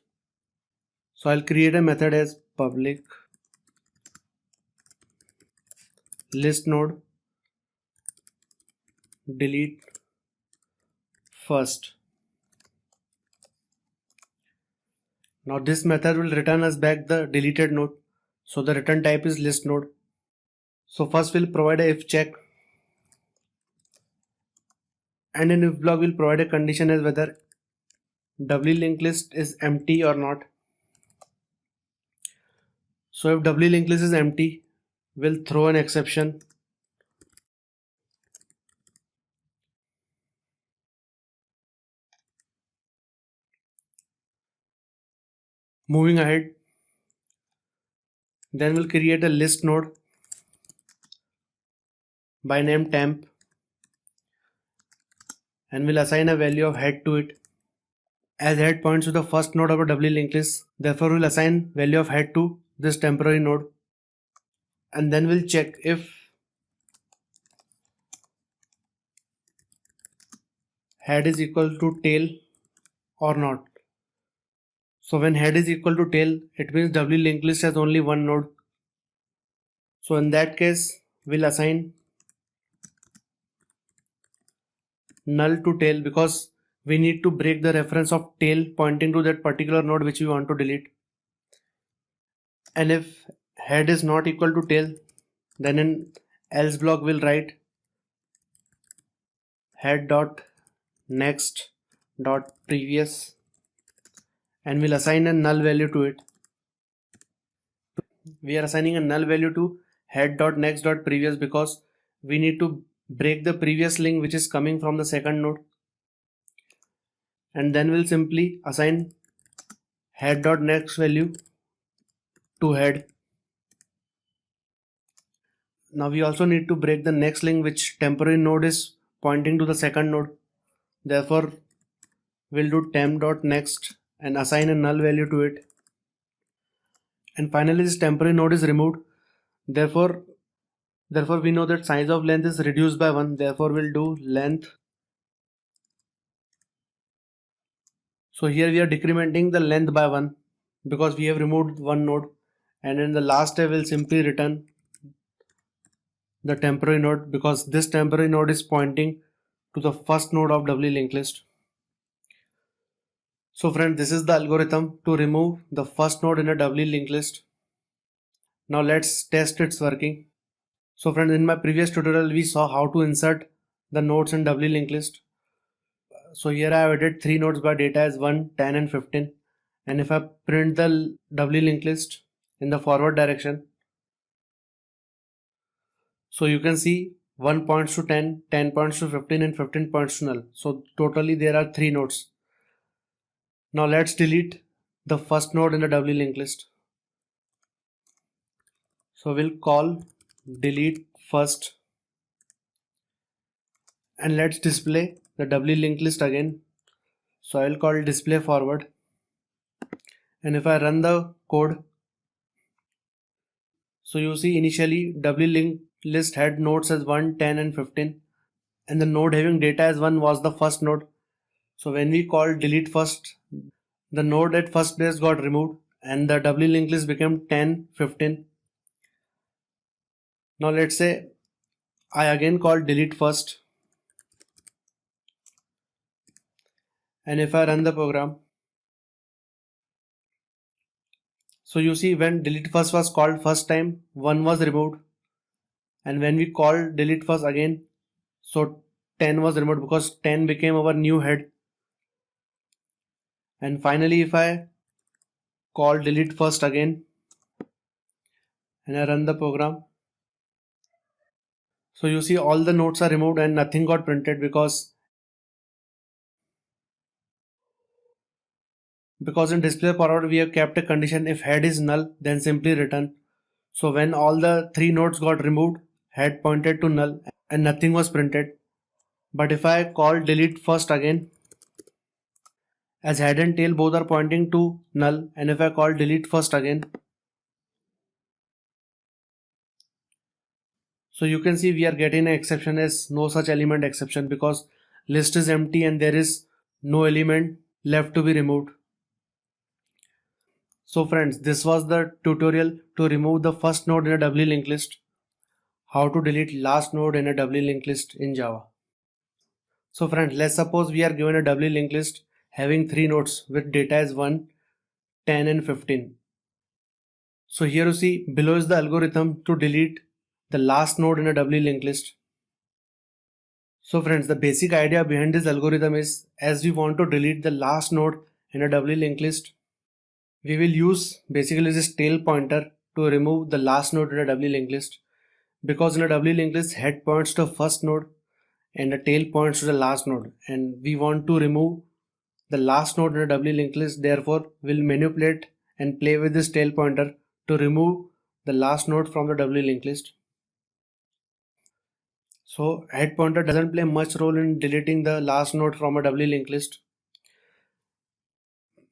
So I'll create a method as public list node delete first. Now this method will return us back the deleted node. So the return type is list node. So first we'll provide a if check. And in if block we'll provide a condition as whether doubly linked list is empty or not. So if doubly linked list is empty, we'll throw an exception. Moving ahead, then we'll create a list node by name temp and we'll assign a value of head to it. As head points to the first node of a doubly linked list, therefore we'll assign value of head to this temporary node. And then we'll check if head is equal to tail or not. So when head is equal to tail, it means doubly linked list has only one node. So in that case, we'll assign null to tail because we need to break the reference of tail pointing to that particular node which we want to delete. And if head is not equal to tail, then in else block we'll write head dot next dot previous and we'll assign a null value to it. We are assigning a null value to head dot next dot previous because we need to break the previous link which is coming from the second node. And then we'll simply assign head dot next value to head. Now we also need to break the next link which temporary node is pointing to the second node. Therefore we'll do temp.next and assign a null value to it. And finally this temporary node is removed. Therefore we know that size of length is reduced by 1. Therefore we'll do length. So here we are decrementing the length by 1 because we have removed one node. And in the last step we'll simply return the temporary node because this temporary node is pointing to the first node of doubly linked list. So friend, this is the algorithm to remove the first node in a doubly linked list. Now let's test its working. So friends, in my previous tutorial we saw how to insert the nodes in doubly linked list. So here I have added 3 nodes by data as 1, 10 and 15 And if I print the doubly linked list in the forward direction, so you can see 1 points to 10, 10 points to 15 and 15 points to null. So totally there are 3 nodes. Now let's delete the first node in the doubly linked list. So we'll call delete first and let's display the doubly linked list again. So I'll call display forward, and if I run the code, so you see initially doubly linked list had nodes as 1, 10 and 15, and the node having data as 1 was the first node. So when we call delete first, the node at first place got removed and the doubly linked list became 10, 15. Now let's say I again call delete first, and if I run the program, so you see when delete first was called first time, 1 was removed, and when we call delete first again, so 10 was removed because 10 became our new head. And finally if I call delete first again and I run the program, so you see all the nodes are removed and nothing got printed because in display forward we have kept a condition, if head is null then simply return. So when all the 3 nodes got removed, head pointed to null and nothing was printed. But if I call delete first again, as head and tail both are pointing to null, and if I call delete first again, so you can see we are getting an exception as no such element exception because list is empty and there is no element left to be removed. So friends, this was the tutorial to remove the first node in a doubly linked list, how to delete last node in a doubly linked list in Java. So friends, let's suppose we are given a doubly linked list having 3 nodes with data as 1, 10 and 15. So here you see below is the algorithm to delete the last node in a doubly linked list. So friends, the basic idea behind this algorithm is, as we want to delete the last node in a doubly linked list, we will use basically this tail pointer to remove the last node in a doubly linked list, because in a doubly linked list head points to the first node and the tail points to the last node, and we want to remove the last node in a doubly linked list. Therefore we'll manipulate and play with this tail pointer to remove the last node from the doubly linked list. So head pointer doesn't play much role in deleting the last node from a doubly linked list.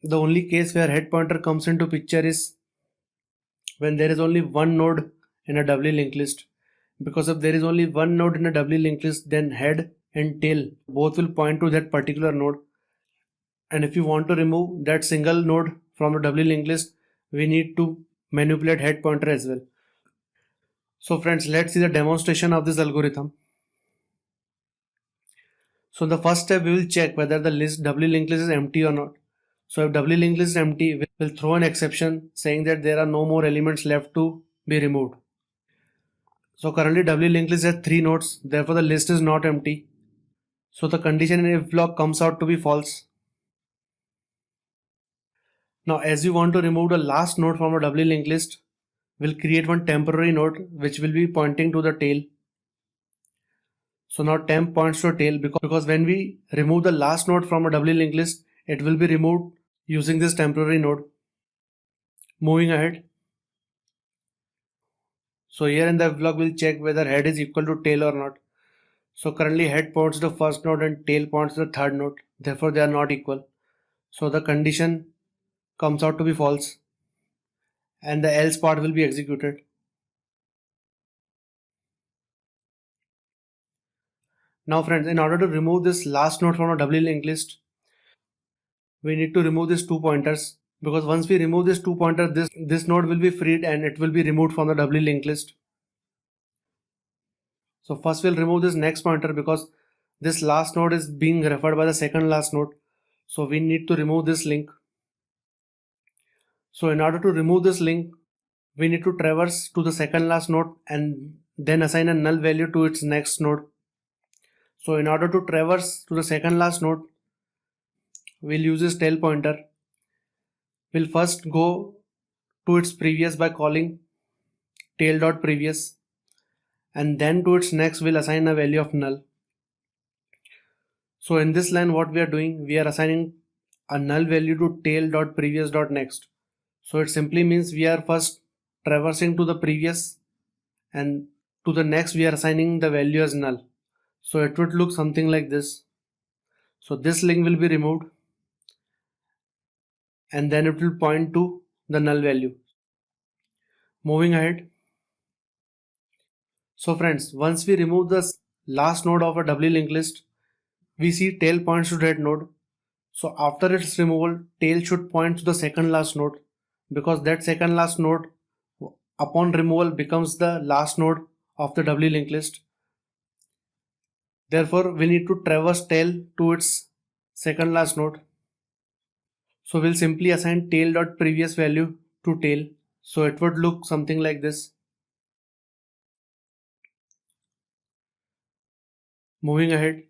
The only case where head pointer comes into picture is when there is only one node in a doubly linked list, because if there is only one node in a doubly linked list, then head and tail both will point to that particular node, and if you want to remove that single node from a doubly linked list, we need to manipulate head pointer as well. So friends, let's see the demonstration of this algorithm. So the first step, we will check whether the list doubly linked list is empty or not. So if doubly linked list is empty, we'll throw an exception saying that there are no more elements left to be removed. So currently doubly linked list has 3 nodes, therefore the list is not empty. So the condition in if block comes out to be false. Now as we want to remove the last node from a doubly linked list, we'll create one temporary node which will be pointing to the tail. So now temp points to tail because when we remove the last node from a doubly linked list, it will be removed using this temporary node. Moving ahead. So here in the block we'll check whether head is equal to tail or not. So currently head points to the first node and tail points to the third node. Therefore they are not equal. So the condition comes out to be false and the else part will be executed. Now friends, in order to remove this last node from a doubly linked list, we need to remove these 2 pointers, because once we remove this 2 pointer, this node will be freed and it will be removed from the doubly linked list. So first we'll remove this next pointer because this last node is being referred by the second last node. So we need to remove this link. So in order to remove this link, we need to traverse to the second last node and then assign a null value to its next node. So in order to traverse to the second last node, we'll use this tail pointer. We'll first go to its previous by calling tail.previous, and then to its next we'll assign a value of null. So in this line what we are doing, we are assigning a null value to tail.previous.next. So it simply means we are first traversing to the previous, and to the next we are assigning the value as null. So it would look something like this. So this link will be removed, and then it will point to the null value. Moving ahead. So friends, once we remove the last node of a doubly linked list, we see tail points to that node. So after its removal, tail should point to the second last node, because that second last node upon removal becomes the last node of the doubly linked list. Therefore, we need to traverse tail to its second last node. So we'll simply assign tail.previous value to tail. So it would look something like this. Moving ahead.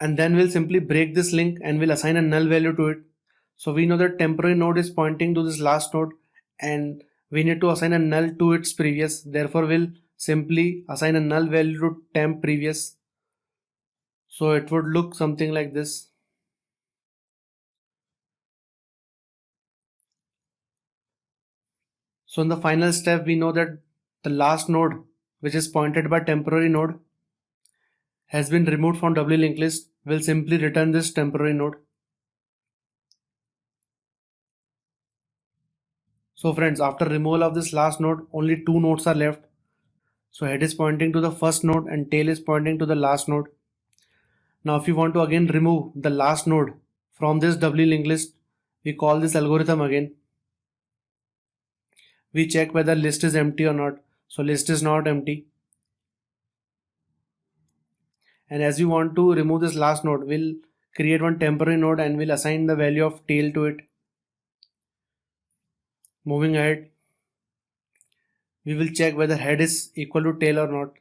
And then we'll simply break this link and we'll assign a null value to it. So we know that temporary node is pointing to this last node, and we need to assign a null to its previous. Therefore, we'll simply assign a null value to temp previous. So it would look something like this. So in the final step, we know that the last node, which is pointed by temporary node, has been removed from doubly linked list. We'll simply return this temporary node. So friends, after removal of this last node, only two nodes are left. So head is pointing to the first node and tail is pointing to the last node. Now if you want to again remove the last node from this doubly linked list, we call this algorithm again. We check whether list is empty or not. So list is not empty. And as we want to remove this last node, we'll create one temporary node and we'll assign the value of tail to it. Moving ahead, we will check whether head is equal to tail or not.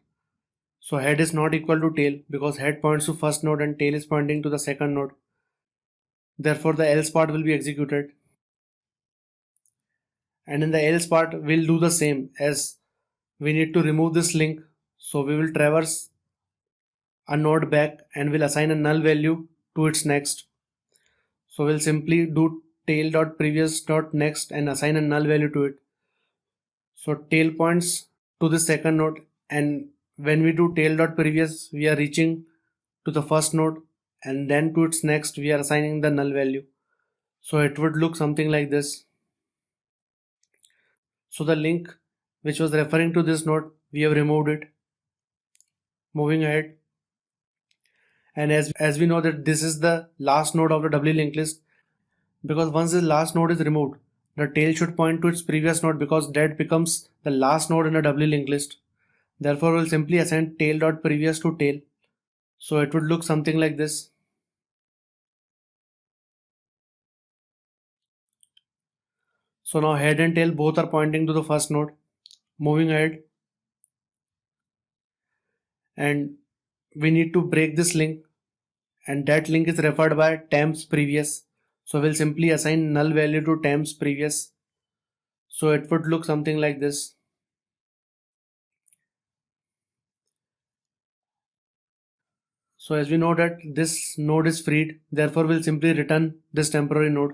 So head is not equal to tail because head points to first node and tail is pointing to the second node. Therefore the else part will be executed. And in the else part, we'll do the same, as we need to remove this link. So we will traverse a node back and we'll assign a null value to its next. So we'll simply do tail.previous.next and assign a null value to it. So tail points to the second node, and when we do tail.previous, we are reaching to the first node, and then to its next we are assigning the null value. So it would look something like this. So the link which was referring to this node, we have removed it. Moving ahead. And as we know that this is the last node of the doubly linked list, because once this last node is removed, the tail should point to its previous node because that becomes the last node in a doubly linked list. Therefore, we'll simply assign tail.previous to tail. So it would look something like this. So now head and tail both are pointing to the first node. Moving ahead. And we need to break this link, and that link is referred by temps previous. So we'll simply assign null value to temps previous. So it would look something like this. So as we know that this node is freed, therefore we'll simply return this temporary node.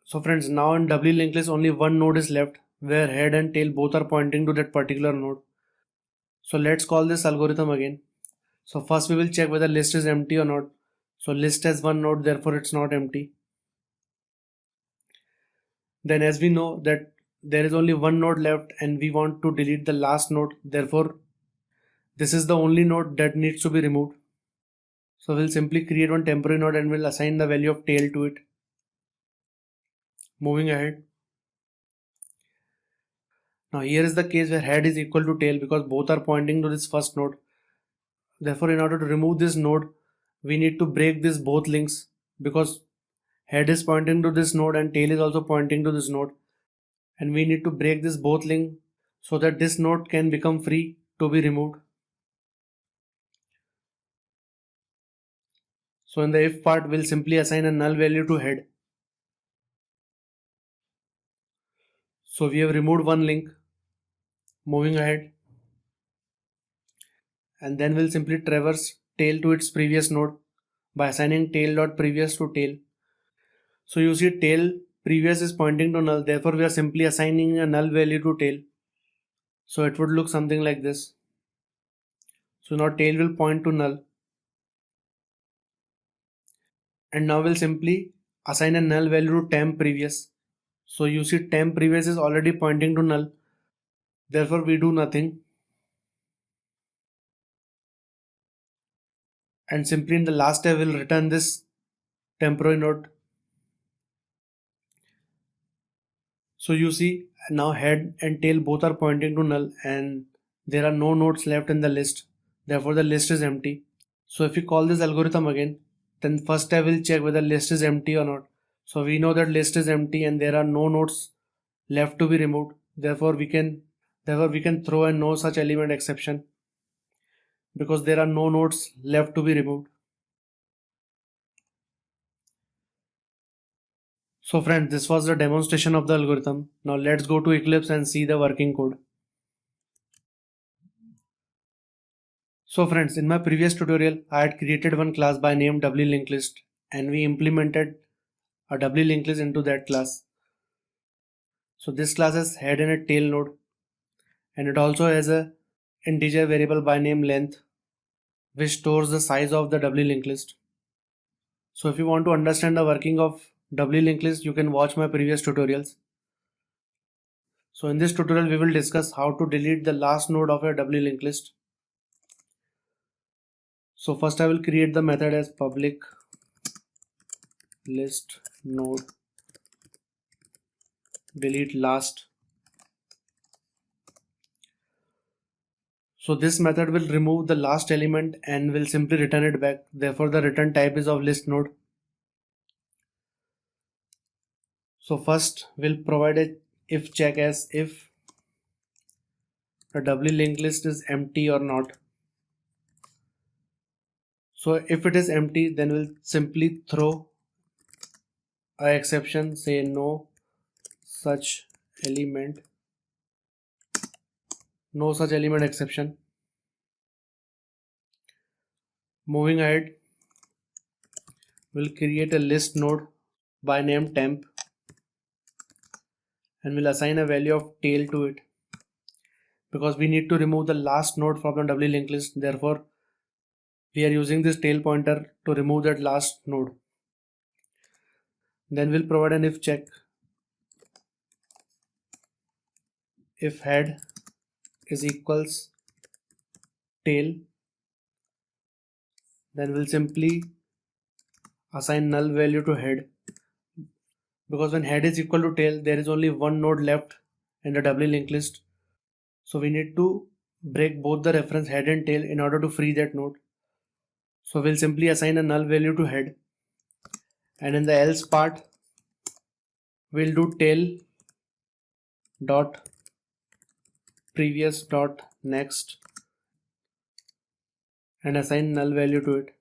So friends, now in doubly linked list only one node is left, where head and tail both are pointing to that particular node. So let's call this algorithm again. So first we will check whether list is empty or not. So list has one node, therefore it's not empty. Then as we know that there is only one node left and we want to delete the last node, therefore this is the only node that needs to be removed. So we'll simply create one temporary node and we'll assign the value of tail to it. Moving ahead. Now here is the case where head is equal to tail because both are pointing to this first node. Therefore, in order to remove this node, we need to break this both links, because head is pointing to this node and tail is also pointing to this node. And we need to break this both link so that this node can become free to be removed. So in the if part, we'll simply assign a null value to head. So we have removed one link. Moving ahead, and then we'll simply traverse tail to its previous node by assigning tail.previous to tail. So you see tail previous is pointing to null, therefore we are simply assigning a null value to tail. So it would look something like this. So now tail will point to null. And now we'll simply assign a null value to temp previous. So you see temp previous is already pointing to null. Therefore we do nothing. And simply in the last step we'll return this temporary node. So you see now head and tail both are pointing to null and there are no nodes left in the list. Therefore the list is empty. So if we call this algorithm again, then first step will check whether list is empty or not. So we know that list is empty and there are no nodes left to be removed. Therefore we can throw a no such element exception because there are no nodes left to be removed. So friends, this was the demonstration of the algorithm. Now let's go to Eclipse and see the working code. So friends, in my previous tutorial, I had created one class by name Doubly Linked List and we implemented a Doubly Linked List into that class. So this class has head and a tail node and it also has a integer variable by name length which stores the size of the Doubly Linked List. So if you want to understand the working of Doubly Linked List, you can watch my previous tutorials. So in this tutorial, we will discuss how to delete the last node of a Doubly Linked List. So first I will create the method as public list node delete last. So this method will remove the last element and will simply return it back. Therefore the return type is of list node. So first we'll provide a if check as if the doubly linked list is empty or not. So if it is empty, then we'll simply throw a exception, say no such element exception. Moving ahead, we'll create a list node by name temp and we'll assign a value of tail to it because we need to remove the last node from the doubly linked list. Therefore we are using this tail pointer to remove that last node. Then we'll provide an if check. If head is equals tail, then we'll simply assign null value to head because when head is equal to tail, there is only one node left in the doubly linked list. So we need to break both the reference head and tail in order to free that node. So we'll simply assign a null value to head and in the else part we'll do tail dot previous dot next and assign null value to it.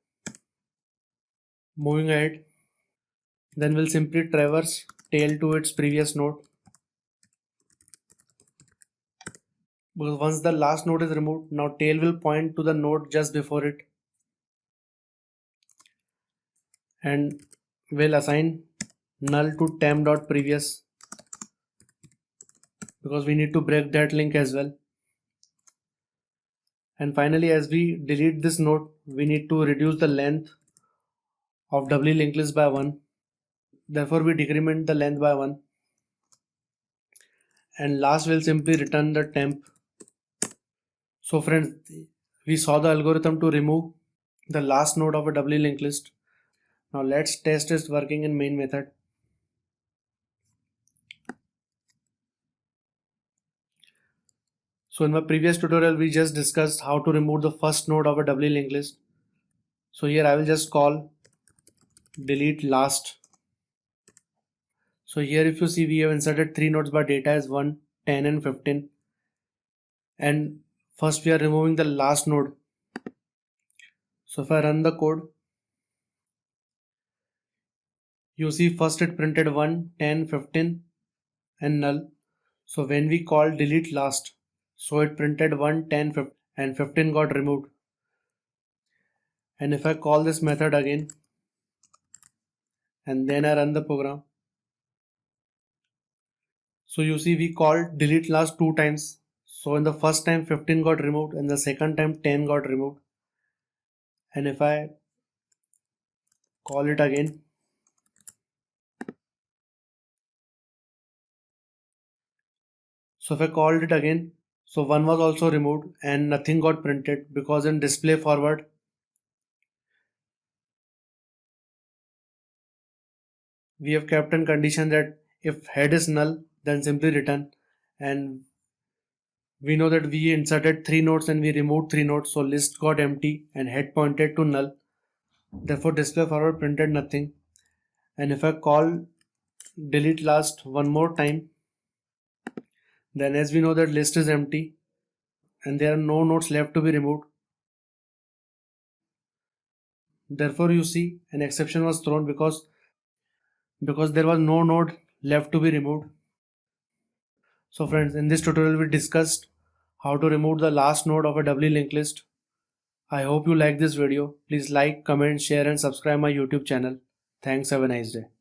Moving ahead, then we'll simply traverse tail to its previous node because once the last node is removed, now tail will point to the node just before it and we'll assign null to temp.previous because we need to break that link as well. And finally, as we delete this node, we need to reduce the length of doubly linked list by 1. Therefore we decrement the length by 1 and last we'll simply return the temp. So friends, we saw the algorithm to remove the last node of a doubly linked list. Now let's test its working in main method. So in my previous tutorial, we just discussed how to remove the first node of a doubly linked list. So here I will just call delete last. So here if you see, we have inserted 3 nodes by data as 1, 10 and 15. And first we are removing the last node. So if I run the code, You see first it printed 1, 10, 15 and null. So when we call delete last, so it printed 1, 10, 15 and 15 got removed. And if I call this method again and then I run the program, so you see we called delete last 2 times. So in the first time 15 got removed and the second time 10 got removed. And if I call it again, so if I called it again, so 1 was also removed and nothing got printed, because in display forward we have kept in condition that if head is null then simply return, and we know that we inserted 3 nodes and we removed 3 nodes, so list got empty and head pointed to null, therefore display forward printed nothing. And if I call delete last one more time, then as we know that list is empty and there are no nodes left to be removed, therefore you see an exception was thrown because there was no node left to be removed. So friends, in this tutorial we discussed how to remove the last node of a doubly linked list. I hope you like this video. Please like, comment, share and subscribe my YouTube channel. Thanks, have a nice day.